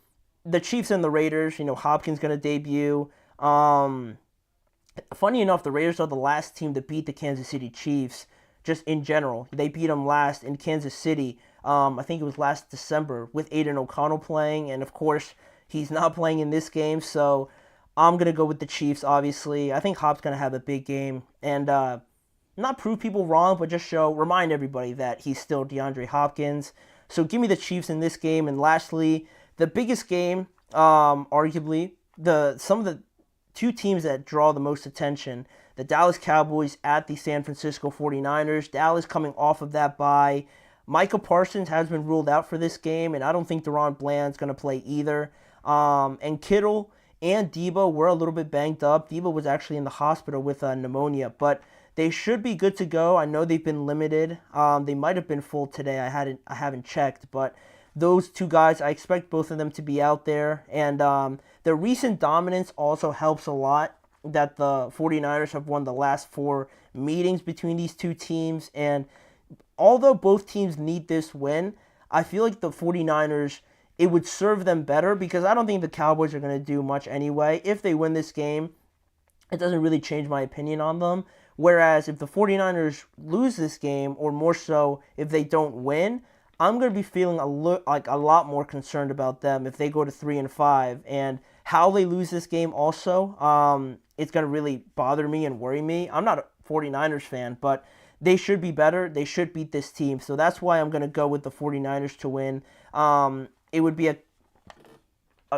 The Chiefs and the Raiders, Hopkins going to debut. Funny enough, the Raiders are the last team to beat the Kansas City Chiefs, just in general. They beat them last in Kansas City. I think it was last December with Aiden O'Connell playing, and of course, he's not playing in this game, so I'm going to go with the Chiefs, obviously. I think Hop's going to have a big game, and not prove people wrong, but just remind everybody that he's still DeAndre Hopkins. So give me the Chiefs in this game. And lastly, the biggest game, arguably, some of the two teams that draw the most attention. The Dallas Cowboys at the San Francisco 49ers. Dallas coming off of that bye. Micah Parsons has been ruled out for this game, and I don't think Deron Bland's going to play either. And Kittle and Debo were a little bit banged up. Debo was actually in the hospital with pneumonia, but they should be good to go. I know they've been limited. They might have been full today. I haven't checked, but those two guys, I expect both of them to be out there. And the recent dominance also helps a lot, that the 49ers have won the last 4 meetings between these two teams. And although both teams need this win, I feel like the 49ers, it would serve them better, because I don't think the Cowboys are going to do much anyway. If they win this game, it doesn't really change my opinion on them. Whereas if the 49ers lose this game, or more so if they don't win, I'm going to be feeling a lot more concerned about them if they go to 3-5. And how they lose this game also, it's going to really bother me and worry me. I'm not a 49ers fan, but they should be better. They should beat this team. So that's why I'm going to go with the 49ers to win. It would be a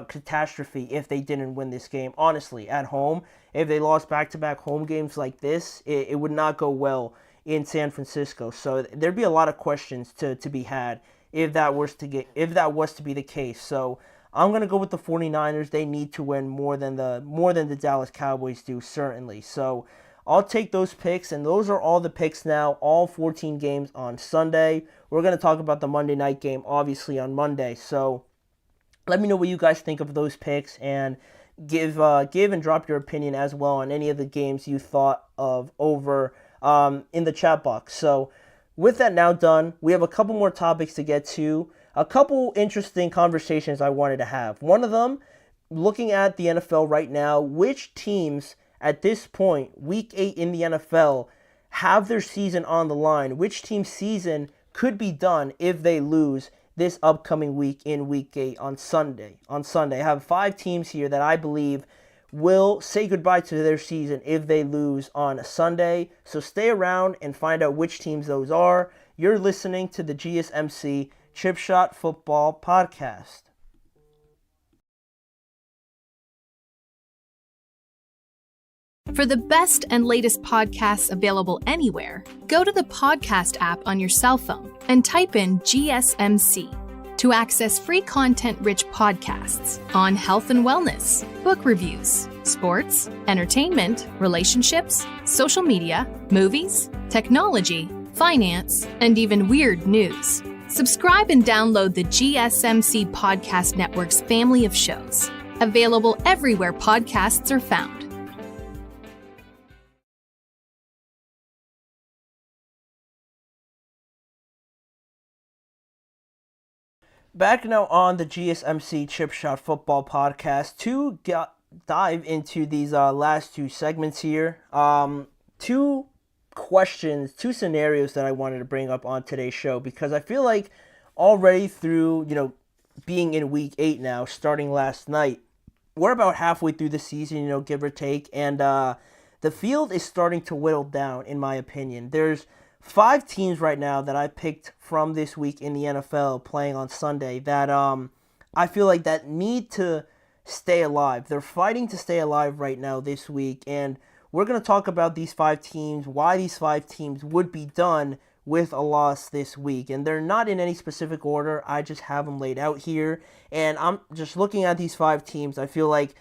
catastrophe if they didn't win this game, honestly, at home. If they lost back-to-back home games like this, it would not go well in San Francisco. So there'd be a lot of questions to be had if that was to be the case. So I'm going to go with the 49ers. They need to win more than the Dallas Cowboys do, certainly. So I'll take those picks, and those are all the picks now, all 14 games on Sunday. We're going to talk about the Monday night game, obviously, on Monday. So let me know what you guys think of those picks, and give and drop your opinion as well on any of the games you thought of over in the chat box. So with that now done, we have a couple more topics to get to, a couple interesting conversations I wanted to have. One of them, looking at the NFL right now, which teams at this point, week 8 in the NFL, have their season on the line? Which team's season could be done if they lose this upcoming week in week 8 on Sunday? I have 5 teams here that I believe will say goodbye to their season if they lose on Sunday. So stay around and find out which teams those are. You're listening to the GSMC Chip Shot Football Podcast.
For the best and latest podcasts available anywhere, go to the podcast app on your cell phone and type in GSMC to access free content-rich podcasts on health and wellness, book reviews, sports, entertainment, relationships, social media, movies, technology, finance, and even weird news. Subscribe and download the GSMC Podcast Network's family of shows, available everywhere podcasts are found.
Back now on the GSMC Chip Shot Football Podcast to dive into these last 2 segments here. 2 questions, 2 scenarios that I wanted to bring up on today's show, because I feel like already through, being in week 8 now, starting last night, we're about halfway through the season, give or take, and the field is starting to whittle down, in my opinion. There's 5 teams right now that I picked from this week in the NFL playing on Sunday that I feel like that need to stay alive. They're fighting to stay alive right now this week, and we're going to talk about these 5 teams, why these 5 teams would be done with a loss this week. And they're not in any specific order. I just have them laid out here, and I'm just looking at these 5 teams. I feel like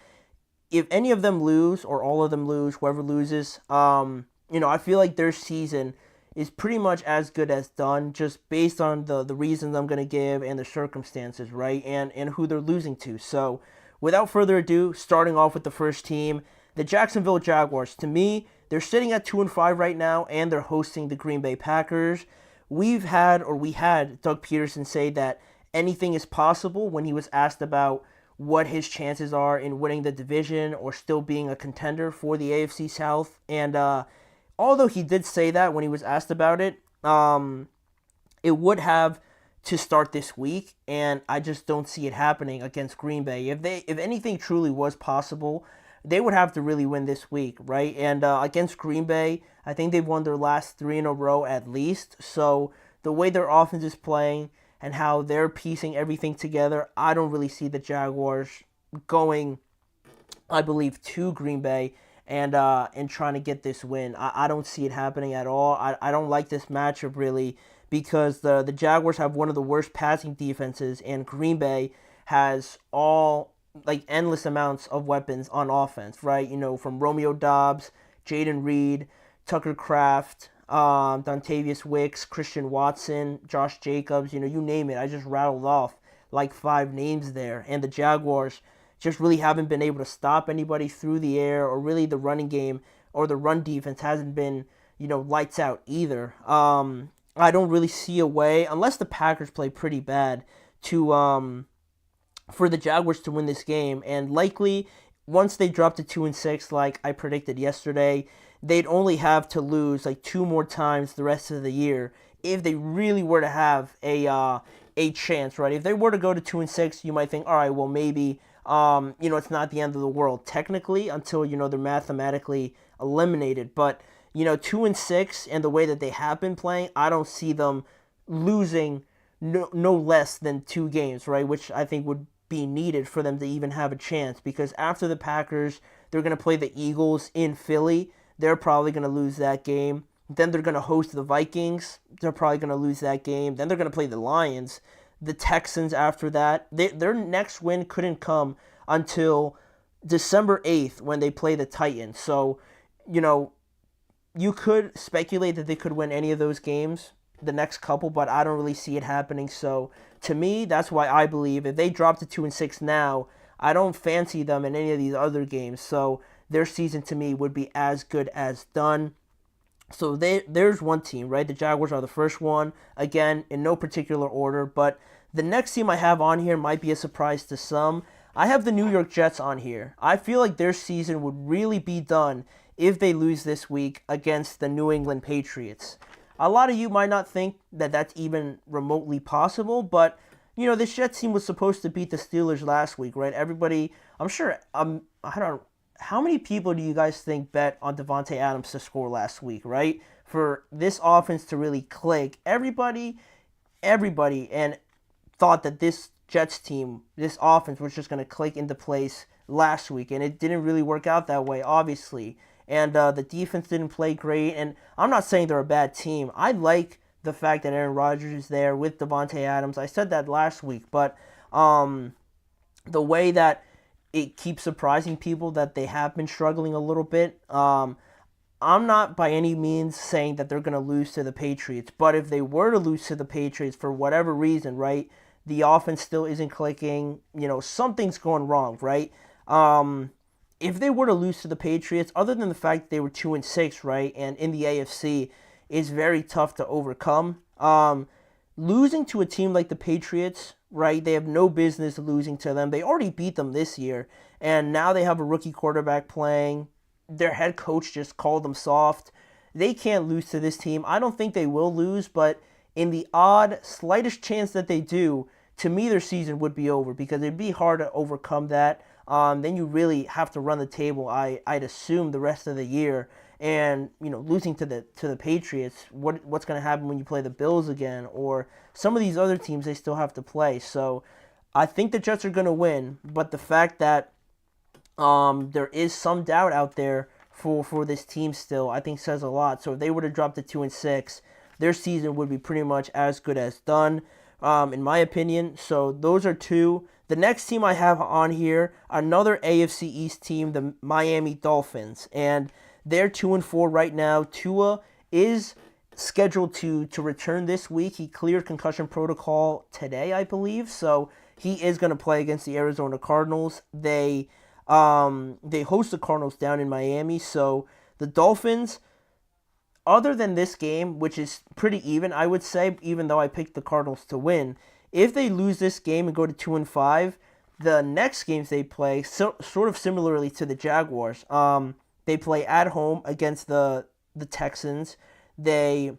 if any of them lose, or all of them lose, whoever loses, I feel like their season is pretty much as good as done, just based on the reasons I'm going to give and the circumstances, right, and who they're losing to. So without further ado, starting off with the first team, the Jacksonville Jaguars. To me, they're sitting at 2-5 right now, and they're hosting the Green Bay Packers. We had Doug Peterson say that anything is possible when he was asked about what his chances are in winning the division or still being a contender for the AFC South. And although he did say that when he was asked about it, it would have to start this week, and I just don't see it happening against Green Bay. If anything truly was possible, they would have to really win this week, right? And against Green Bay, I think they've won their last 3 in a row at least. So the way their offense is playing and how they're piecing everything together, I don't really see the Jaguars going I believe, to Green Bay and trying to get this win. I don't see it happening at all. I don't like this matchup really because the Jaguars have one of the worst passing defenses, and Green Bay has all like endless amounts of weapons on offense, right? You know, from Romeo Doubs, Jaden Reed, Tucker Kraft, Dontavius Wicks, Christian Watson, Josh Jacobs, you know, you name it. I just rattled off like 5 names there. And the Jaguars just really haven't been able to stop anybody through the air, or really the running game or the run defense hasn't been, you know, lights out either. I don't really see a way, unless the Packers play pretty bad, to for the Jaguars to win this game. And likely, once they drop to 2-6, like I predicted yesterday, they'd only have to lose like 2 more times the rest of the year if they really were to have a chance, right? If they were to go to 2-6, you might think, all right, well maybe you know, it's not the end of the world technically until, you know, they're mathematically eliminated. But, you know, 2-6 and the way that they have been playing, I don't see them losing no less than 2 games, right? Which I think would be needed for them to even have a chance, because after the Packers, they're going to play the Eagles in Philly. They're probably going to lose that game. Then they're going to host the Vikings. They're probably going to lose that game. Then they're going to play the Lions, the Texans after that. Their next win couldn't come until December 8th when they play the Titans. So, you know, you could speculate that they could win any of those games, the next couple, but I don't really see it happening. So, to me, that's why I believe if they drop to 2-6 now, I don't fancy them in any of these other games. So, their season to me would be as good as done. So there's one team, right? The Jaguars are the first one, again, in no particular order. But the next team I have on here might be a surprise to some. I have the New York Jets on here. I feel like their season would really be done if they lose this week against the New England Patriots. A lot of you might not think that that's even remotely possible, but, you know, this Jets team was supposed to beat the Steelers last week, right? Everybody, I'm sure, I don't how many people do you guys think bet on Devontae Adams to score last week, right? For this offense to really click, everybody, and thought that this Jets team, this offense was just going to click into place last week, and it didn't really work out that way, obviously. And the defense didn't play great, and I'm not saying they're a bad team. I like the fact that Aaron Rodgers is there with Devontae Adams. I said that last week, but the way that it keeps surprising people that they have been struggling a little bit. I'm not by any means saying that they're going to lose to the Patriots, but if they were to lose to the Patriots for whatever reason, right, the offense still isn't clicking, you know, something's going wrong, right? If they were to lose to the Patriots, other than the fact that they were 2-6, right, and in the AFC is very tough to overcome, losing to a team like the Patriots, right, they have no business losing to them. They already beat them this year, and now they have a rookie quarterback playing. Their head coach just called them soft. They can't lose to this team. I don't think they will lose, but in the odd, slightest chance that they do, to me their season would be over, because it'd be hard to overcome that. Then you really have to run the table, I'd assume, the rest of the year. And, you know, losing to the Patriots, what's going to happen when you play the Bills again, or some of these other teams they still have to play. So I think the Jets are going to win, but the fact that there is some doubt out there for this team still, I think says a lot. So if they were to drop to 2-6, their season would be pretty much as good as done, in my opinion. So those are 2. The next team I have on here, another AFC East team, the Miami Dolphins, and they're 2-4 right now. Tua is scheduled to return this week. He cleared concussion protocol today, I believe. So he is going to play against the Arizona Cardinals. They host the Cardinals down in Miami. So the Dolphins, other than this game, which is pretty even, I would say, even though I picked the Cardinals to win, if they lose this game and go to 2-5, the next games they play, sort of similarly to the Jaguars, they play at home against the Texans. They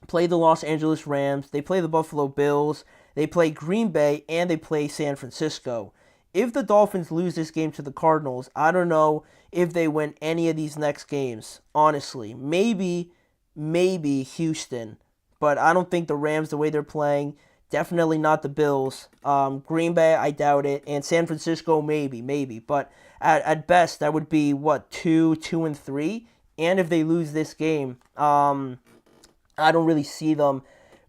play the Los Angeles Rams. They play the Buffalo Bills. They play Green Bay, and they play San Francisco. If the Dolphins lose this game to the Cardinals, I don't know if they win any of these next games, honestly. Maybe Houston, but I don't think the Rams, the way they're playing, Definitely not the Bills. Green Bay, I doubt it. And San Francisco, maybe. But at best, that would be, 2-3? And if they lose this game, I don't really see them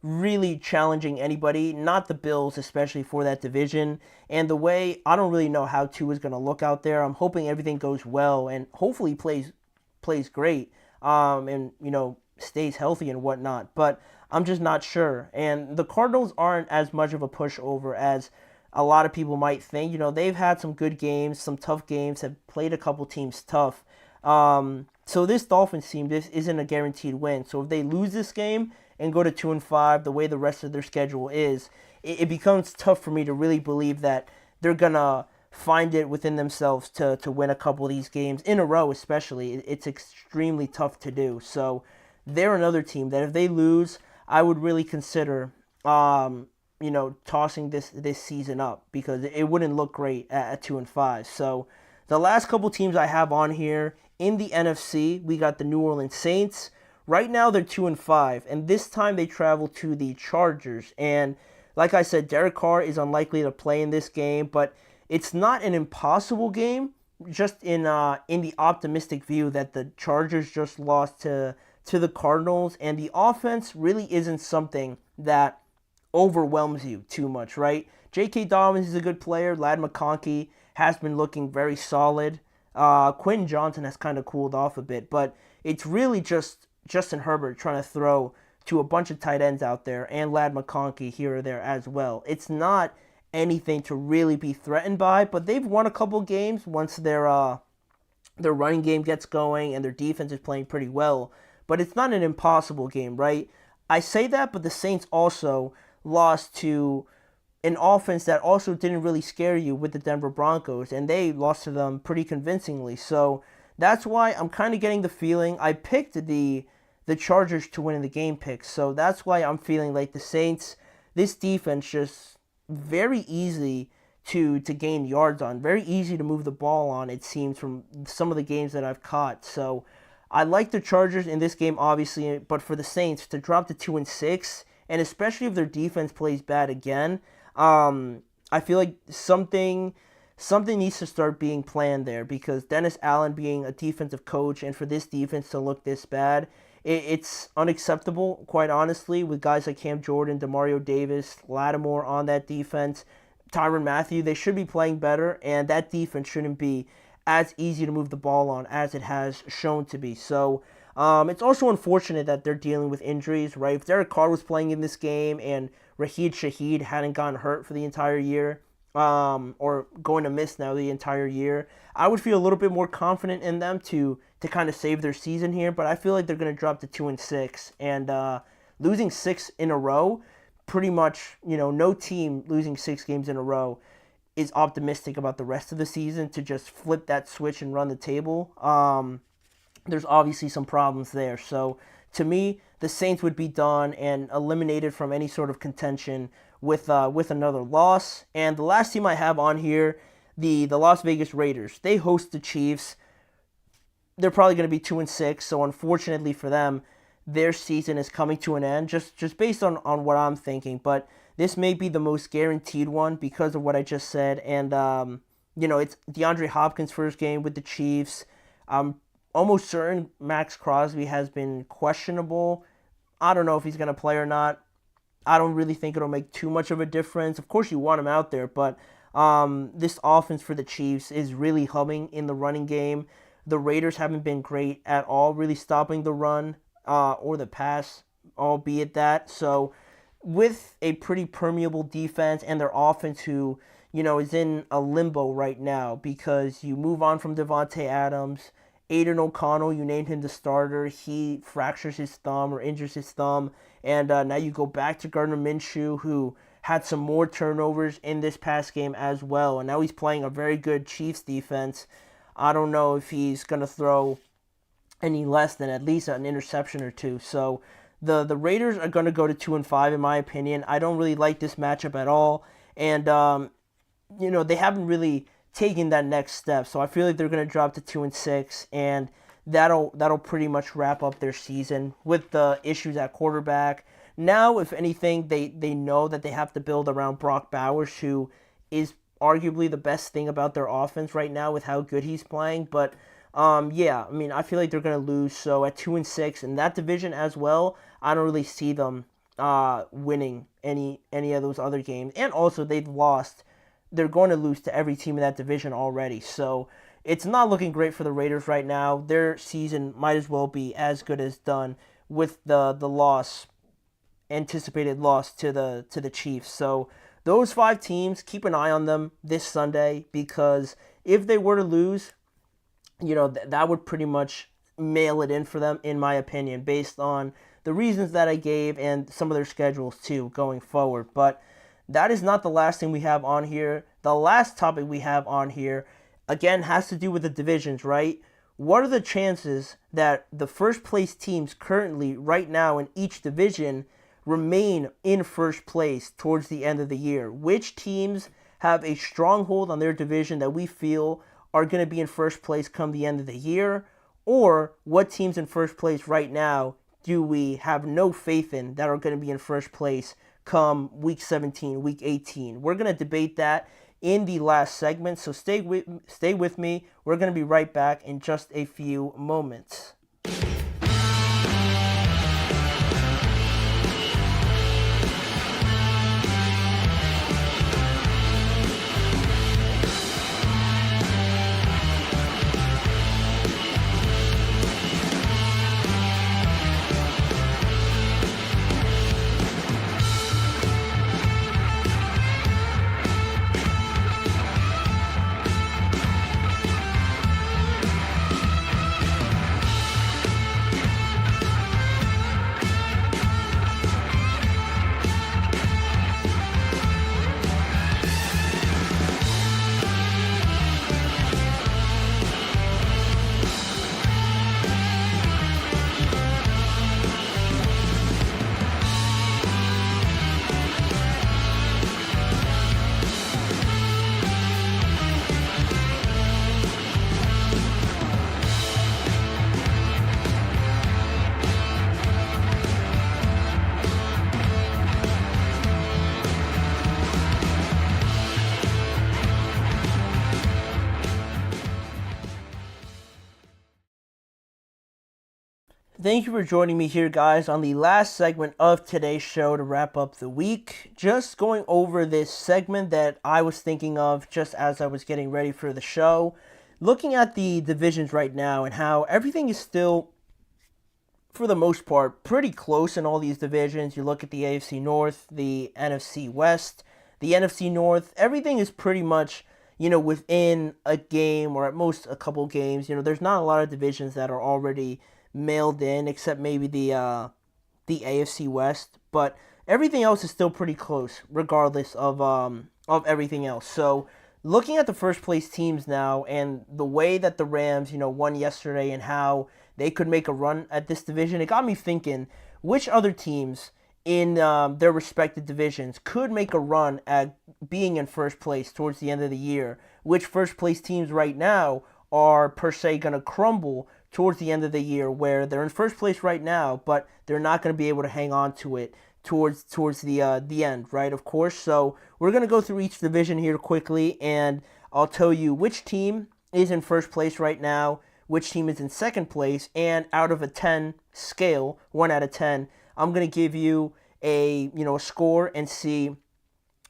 really challenging anybody, not the Bills, especially for that division. And the way, I don't really know how Tua is going to look out there. I'm hoping everything goes well and hopefully plays great, and, stays healthy and whatnot. But I'm just not sure. And the Cardinals aren't as much of a pushover as a lot of people might think. They've had some good games, some tough games, have played a couple teams tough. So this Dolphins team, this isn't a guaranteed win. So if they lose this game and go to 2-5, the way the rest of their schedule is, it becomes tough for me to really believe that they're gonna find it within themselves to win a couple of these games in a row. Especially, it's extremely tough to do. So they're another team that if they lose, I would really consider, tossing this season up, because it wouldn't look great at 2-5. So the last couple teams I have on here in the NFC, we got the New Orleans Saints. Right now they're 2-5, and this time they travel to the Chargers. And like I said, Derek Carr is unlikely to play in this game, but it's not an impossible game. Just in the optimistic view that the Chargers just lost to the Cardinals, and the offense really isn't something that overwhelms you too much, right? J.K. Dobbins is a good player. Ladd McConkey has been looking very solid. Quentin Johnson has kind of cooled off a bit, but it's really just Justin Herbert trying to throw to a bunch of tight ends out there, and Ladd McConkey here or there as well. It's not anything to really be threatened by, but they've won a couple games once their running game gets going and their defense is playing pretty well. But it's not an impossible game, right? I say that, but the Saints also lost to an offense that also didn't really scare you with the Denver Broncos, and they lost to them pretty convincingly. So that's why I'm kind of getting the feeling I picked the Chargers to win in the game picks. So that's why I'm feeling like the Saints, this defense, just very easy to gain yards on, very easy to move the ball on, it seems, from some of the games that I've caught. So I like the Chargers in this game, obviously, but for the Saints to drop to 2-6, and especially if their defense plays bad again, I feel like something needs to start being planned there, because Dennis Allen being a defensive coach and for this defense to look this bad, it's unacceptable, quite honestly, with guys like Cam Jordan, Demario Davis, Lattimore on that defense, Tyrann Mathieu. They should be playing better, and that defense shouldn't be as easy to move the ball on as it has shown to be. So it's also unfortunate that they're dealing with injuries, right? If Derek Carr was playing in this game and Rashid Shaheed hadn't gotten hurt for the entire year, or going to miss now the entire year, I would feel a little bit more confident in them to kind of save their season here. But I feel like they're going to drop to 2-6, and losing 6 in a row, pretty much, no team losing 6 games in a row is optimistic about the rest of the season to just flip that switch and run the table. There's obviously some problems there. So to me, the Saints would be done and eliminated from any sort of contention with another loss. And the last team I have on here, the Las Vegas Raiders. They host the Chiefs. They're probably going to be 2-6. So unfortunately for them, their season is coming to an end, just based on what I'm thinking. But this may be the most guaranteed one because of what I just said. And, it's DeAndre Hopkins' first game with the Chiefs. I'm almost certain Max Crosby has been questionable. I don't know if he's going to play or not. I don't really think it'll make too much of a difference. Of course, you want him out there, but this offense for the Chiefs is really humming in the running game. The Raiders haven't been great at all, really stopping the run or the pass, albeit that. So with a pretty permeable defense and their offense who, is in a limbo right now because you move on from Devontae Adams, Aiden O'Connell, you named him the starter. He fractures his thumb or injures his thumb. And now you go back to Gardner Minshew, who had some more turnovers in this past game as well. And now he's playing a very good Chiefs defense. I don't know if he's going to throw any less than at least an interception or two. So the Raiders are going to go to 2-5 in my opinion. I don't really like this matchup at all. And, they haven't really taking that next step. So I feel like they're going to drop to 2-6, and that'll pretty much wrap up their season with the issues at quarterback. Now, if anything, they know that they have to build around Brock Bowers, who is arguably the best thing about their offense right now with how good he's playing. But yeah, I mean, I feel like they're going to lose. So at 2-6 in that division as well, I don't really see them winning any of those other games. And also, they've lost. They're going to lose to every team in that division already. So it's not looking great for the Raiders right now. Their season might as well be as good as done with the anticipated loss to the Chiefs. So those 5 teams, keep an eye on them this Sunday, because if they were to lose, that would pretty much mail it in for them, in my opinion, based on the reasons that I gave and some of their schedules too going forward. But that is not the last thing we have on here. The last topic we have on here, again, has to do with the divisions, right? What are the chances that the first place teams currently right now in each division remain in first place towards the end of the year? Which teams have a stronghold on their division that we feel are going to be in first place come the end of the year? Or what teams in first place right now do we have no faith in that are going to be in first place come week 17, week 18? We're going to debate that in the last segment, so stay with me. We're going to be right back in just a few moments. Thank you for joining me here, guys, on the last segment of today's show to wrap up the week. Just going over this segment that I was thinking of just as I was getting ready for the show. Looking at the divisions right now and how everything is still, for the most part, pretty close in all these divisions. You look at the AFC North, the NFC West, the NFC North. Everything is pretty much, within a game or at most a couple games. There's not a lot of divisions that are already mailed in, except maybe the AFC West, but everything else is still pretty close, regardless of everything else. So, looking at the first place teams now, and the way that the Rams, won yesterday, and how they could make a run at this division, it got me thinking, which other teams in their respective divisions could make a run at being in first place towards the end of the year? Which first place teams right now are per se going to crumble towards the end of the year, where they're in first place right now, but they're not going to be able to hang on to it towards the end, right? Of course. So we're going to go through each division here quickly, and I'll tell you which team is in first place right now, which team is in second place, and out of a 10 scale, 1 out of 10, I'm going to give you a score and see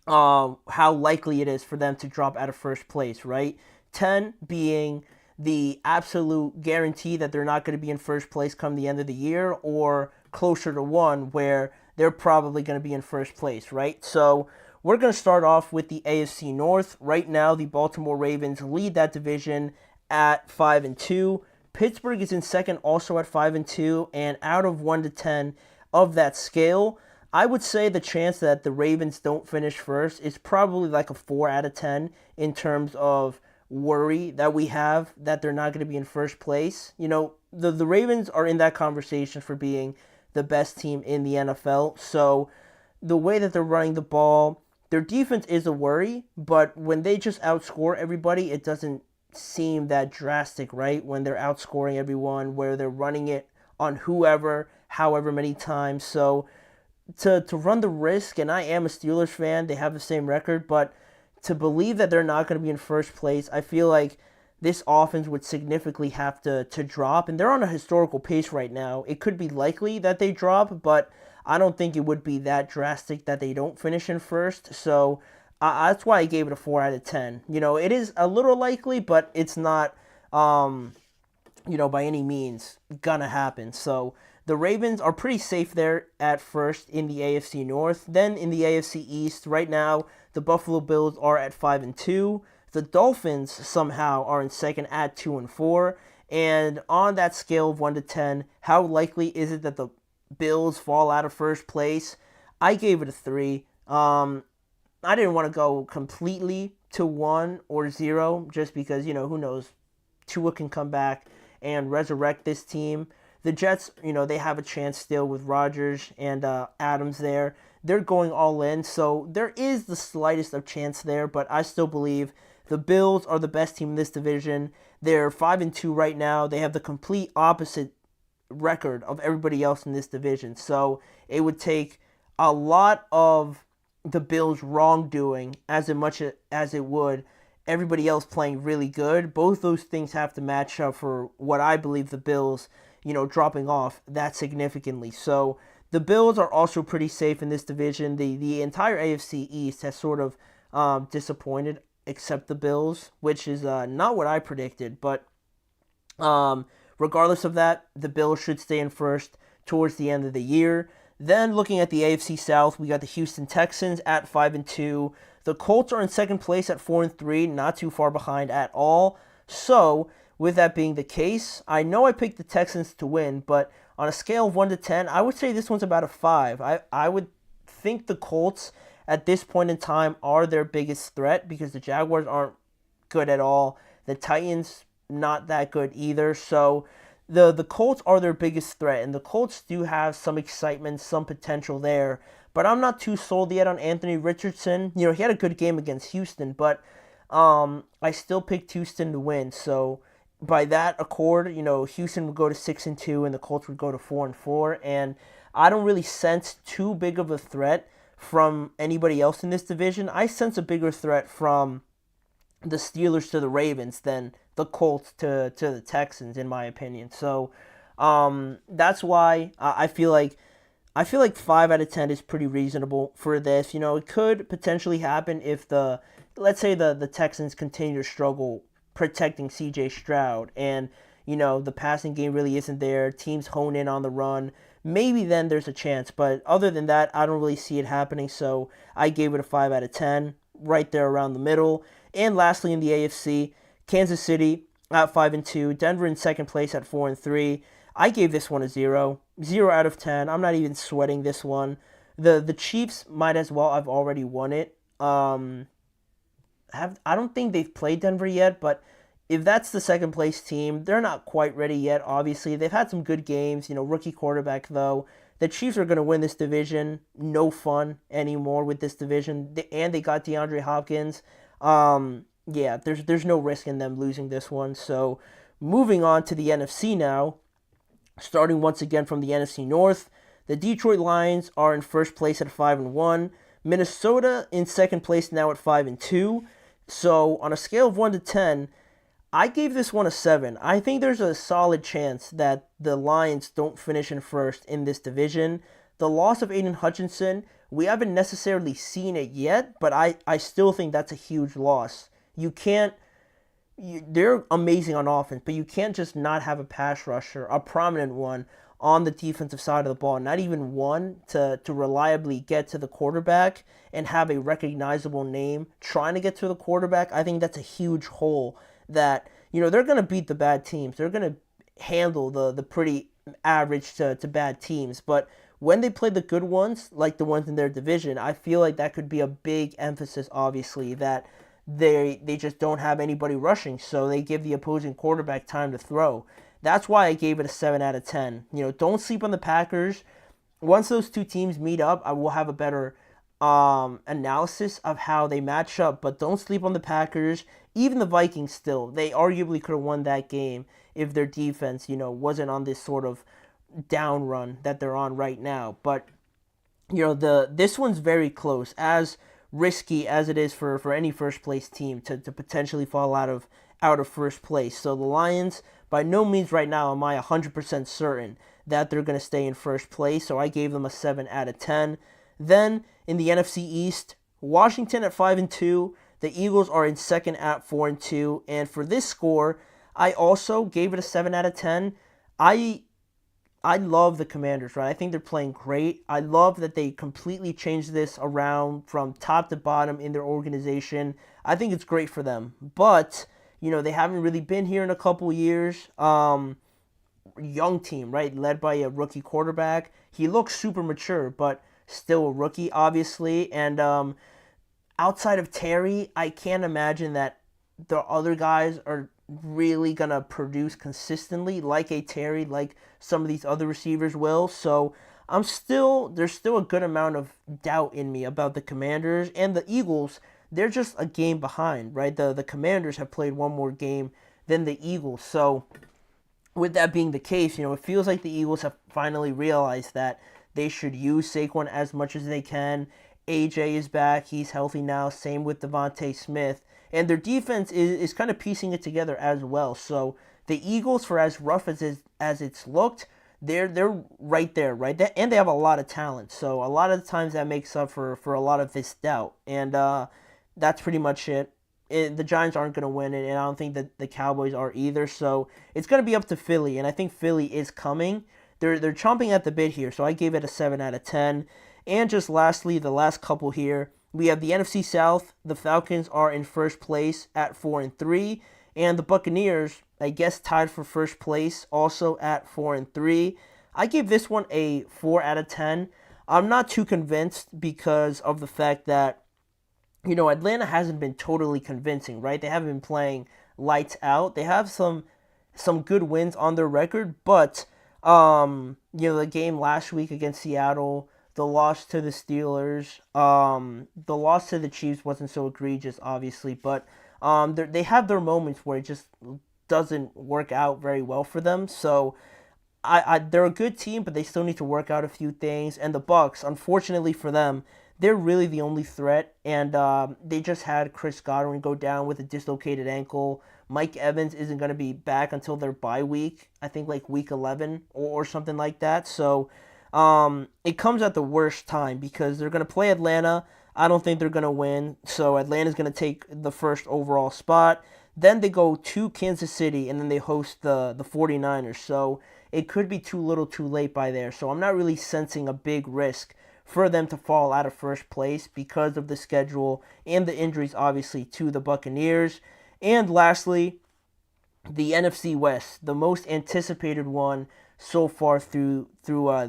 how likely it is for them to drop out of first place, right? 10 being the absolute guarantee that they're not going to be in first place come the end of the year, or closer to 1 where they're probably going to be in first place, right? So we're going to start off with the AFC North. Right now, the Baltimore Ravens lead that division at 5-2. Pittsburgh is in second, also at 5-2, and out of 1 to 10 of that scale, I would say the chance that the Ravens don't finish first is probably like a 4 out of 10 in terms of worry that we have that they're not going to be in first place. The Ravens are in that conversation for being the best team in the NFL. So the way that they're running the ball, their defense is a worry, but when they just outscore everybody, it doesn't seem that drastic, right? When they're outscoring everyone, where they're running it on whoever, however many times. So to run the risk, and I am a Steelers fan, they have the same record, but to believe that they're not going to be in first place, I feel like this offense would significantly have to drop, and they're on a historical pace right now. It could be likely that they drop, but I don't think it would be that drastic that they don't finish in first, so that's why I gave it a 4 out of 10. It is a little likely, but it's not, by any means gonna happen. So the Ravens are pretty safe there at first in the AFC North. Then in the AFC East, right now, the Buffalo Bills are at 5-2. The Dolphins somehow are in second at 2-4. And on that scale of 1 to 10, how likely is it that the Bills fall out of first place? I gave it a 3. I didn't want to go completely to 1 or 0 just because, who knows, Tua can come back and resurrect this team. The Jets, they have a chance still with Rodgers and Adams there. They're going all in, so there is the slightest of chance there, but I still believe the Bills are the best team in this division. They're 5-2 right now. They have the complete opposite record of everybody else in this division, so it would take a lot of the Bills' wrongdoing as much as it would everybody else playing really good. Both those things have to match up for what I believe the Bills, dropping off that significantly. So the Bills are also pretty safe in this division. The entire AFC East has sort of disappointed, except the Bills, which is not what I predicted. But regardless of that, the Bills should stay in first towards the end of the year. Then looking at the AFC South, we got the Houston Texans at 5-2. The Colts are in second place at 4-3, not too far behind at all. So, with that being the case, I know I picked the Texans to win, but on a scale of 1 to 10, I would say this one's about a 5. I would think the Colts at this point in time are their biggest threat because the Jaguars aren't good at all. The Titans, not that good either. So, the Colts are their biggest threat, and the Colts do have some excitement, some potential there. But I'm not too sold yet on Anthony Richardson. He had a good game against Houston, but I still picked Houston to win. So by that accord, Houston would go to 6-2, and the Colts would go to 4-4. And I don't really sense too big of a threat from anybody else in this division. I sense a bigger threat from the Steelers to the Ravens than the Colts to the Texans, in my opinion. So that's why I feel like 5 out of 10 is pretty reasonable for this. It could potentially happen if let's say the Texans continue to struggle protecting C.J. Stroud and, the passing game really isn't there. Teams hone in on the run. Maybe then there's a chance. But other than that, I don't really see it happening. So I gave it a 5 out of 10, right there around the middle. And lastly, in the AFC, Kansas City at 5-2, Denver in second place at 4-3. I gave this one a 0. 0 out of 10. I'm not even sweating this one. The Chiefs might as well have already won it. I don't think they've played Denver yet, but if that's the second place team, they're not quite ready yet, obviously. They've had some good games, rookie quarterback though. The Chiefs are going to win this division. No fun anymore with this division. And they got DeAndre Hopkins. Yeah, there's no risk in them losing this one. So moving on to the NFC now, starting once again from the NFC North, the Detroit Lions are in first place at 5-1. Minnesota in second place now at 5-2. So on a scale of 1 to 10, I gave this one a 7. I think there's a solid chance that the Lions don't finish in first in this division. The loss of Aiden Hutchinson, we haven't necessarily seen it yet, but I still think that's a huge loss. They're amazing on offense, but you can't just not have a pass rusher, a prominent one, on the defensive side of the ball. Not even one to reliably get to the quarterback and have a recognizable name trying to get to the quarterback. I think that's a huge hole that, they're going to beat the bad teams. They're going to handle the pretty average to bad teams. But when they play the good ones, like the ones in their division, I feel like that could be a big emphasis, obviously, that they just don't have anybody rushing, so they give the opposing quarterback time to throw. That's why I gave it a 7 out of 10. Don't sleep on the Packers. Once those two teams meet up, I will have a better analysis of how they match up, but don't sleep on the Packers. Even the Vikings still, they arguably could have won that game if their defense, wasn't on this sort of down run that they're on right now. But this one's very close, as risky as it is for any first place team to potentially fall out of first place. So the Lions, by no means right now am I 100% certain that they're going to stay in first place. So I gave them a 7 out of 10. Then in the NFC East, Washington at 5-2. The Eagles are in second at 4-2. And for this score, I also gave it a 7 out of 10. I love the Commanders, right? I think they're playing great. I love that they completely changed this around from top to bottom in their organization. I think it's great for them. But, they haven't really been here in a couple years. Young team, right? Led by a rookie quarterback. He looks super mature, but still a rookie, obviously. And outside of Terry, I can't imagine that the other guys are really going to produce consistently like a Terry, like some of these other receivers will. So there's still a good amount of doubt in me about the Commanders. And the Eagles, they're just a game behind, right? The Commanders have played one more game than the Eagles. So with that being the case, it feels like the Eagles have finally realized that they should use Saquon as much as they can. AJ is back. He's healthy now. Same with Devontae Smith. And their defense is kind of piecing it together as well. So the Eagles, for as rough as it's looked, they're right there, right? And they have a lot of talent. So a lot of the times that makes up for a lot of this doubt. And that's pretty much it. The Giants aren't going to win it, and I don't think that the Cowboys are either. So it's going to be up to Philly, and I think Philly is coming. They're chomping at the bit here, so I gave it a 7 out of 10. And just lastly, the last couple here, we have the NFC South. The Falcons are in first place at 4-3, and the Buccaneers, I guess, tied for first place, also at 4-3. I gave this one a 4 out of 10. I'm not too convinced because of the fact that, Atlanta hasn't been totally convincing, right? They haven't been playing lights out. They have some good wins on their record, but the game last week against Seattle, the loss to the Steelers, the loss to the Chiefs wasn't so egregious, obviously, but they have their moments where it just doesn't work out very well for them. So they're a good team, but they still need to work out a few things. And the Bucs, unfortunately for them, they're really the only threat, and they just had Chris Godwin go down with a dislocated ankle. Mike Evans isn't going to be back until their bye week, I think like week 11 or something like that. So it comes at the worst time because they're going to play Atlanta. I don't think they're going to win, so Atlanta's going to take the first overall spot. Then they go to Kansas City, and then they host the 49ers. So it could be too little too late by there. So I'm not really sensing a big risk for them to fall out of first place because of the schedule and the injuries, obviously, to the Buccaneers. And lastly, the NFC West, the most anticipated one so far through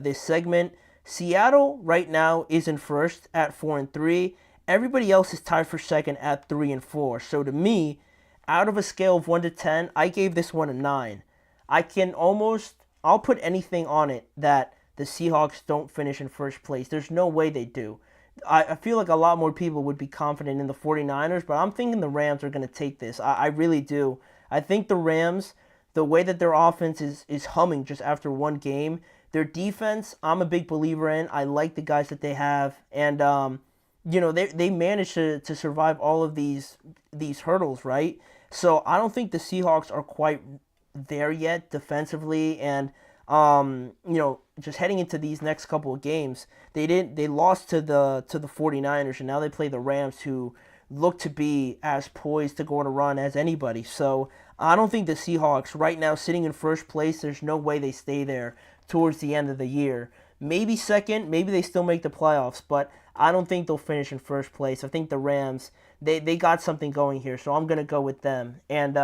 this segment. Seattle right now is in first at 4-3. Everybody else is tied for second at 3-4. So to me, out of a scale of 1 to 10, I gave this one a 9. I'll put anything on it that the Seahawks don't finish in first place. There's no way they do. I feel like a lot more people would be confident in the 49ers, but I'm thinking the Rams are going to take this. I really do. I think the Rams, the way that their offense is humming just after one game, their defense, I'm a big believer in. I like the guys that they have, and they managed to survive all of these hurdles, right? So I don't think the Seahawks are quite there yet defensively, and just heading into these next couple of games, they lost to the 49ers, and now they play the Rams, who look to be as poised to go on a run as anybody. So I don't think the Seahawks right now sitting in first place, there's no way they stay there towards the end of the year. Maybe second, maybe they still make the playoffs, but I don't think they'll finish in first place. I think the Rams, they got something going here, so I'm going to go with them. And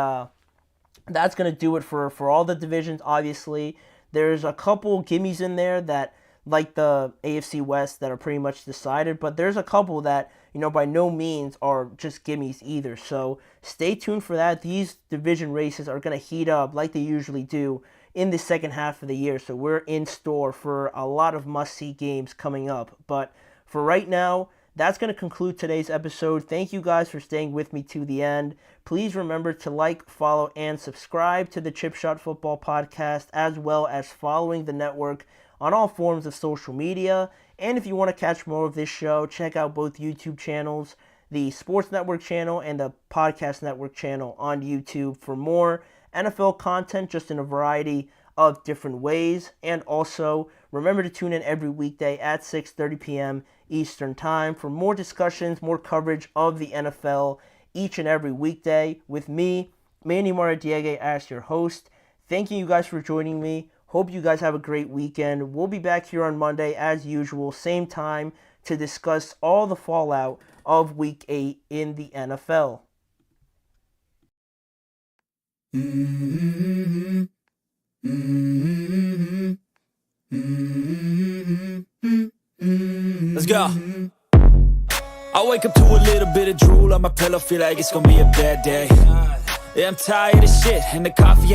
that's going to do it for all the divisions, obviously. There's a couple gimmies in there that, like the AFC West, that are pretty much decided, but there's a couple that, by no means are just gimmies either. So stay tuned for that. These division races are going to heat up like they usually do in the second half of the year. So we're in store for a lot of must-see games coming up. But for right now, that's going to conclude today's episode. Thank you guys for staying with me to the end. Please remember to like, follow, and subscribe to the Chip Shot Football Podcast, as well as following the network on all forms of social media. And if you want to catch more of this show, check out both YouTube channels, the Sports Network channel and the Podcast Network channel on YouTube for more NFL content just in a variety of different ways. And also, remember to tune in every weekday at 6:30 p.m. Eastern Time for more discussions, more coverage of the NFL each and every weekday with me, Manny Maradiaga, as your host. Thank you guys for joining me. Hope you guys have a great weekend. We'll be back here on Monday as usual, same time, to discuss all the fallout of Week 8 in the NFL.
Let's go. I wake up to a little bit of drool on my pillow, feel like it's gonna be a bad day. Yeah, I'm tired of shit and the coffee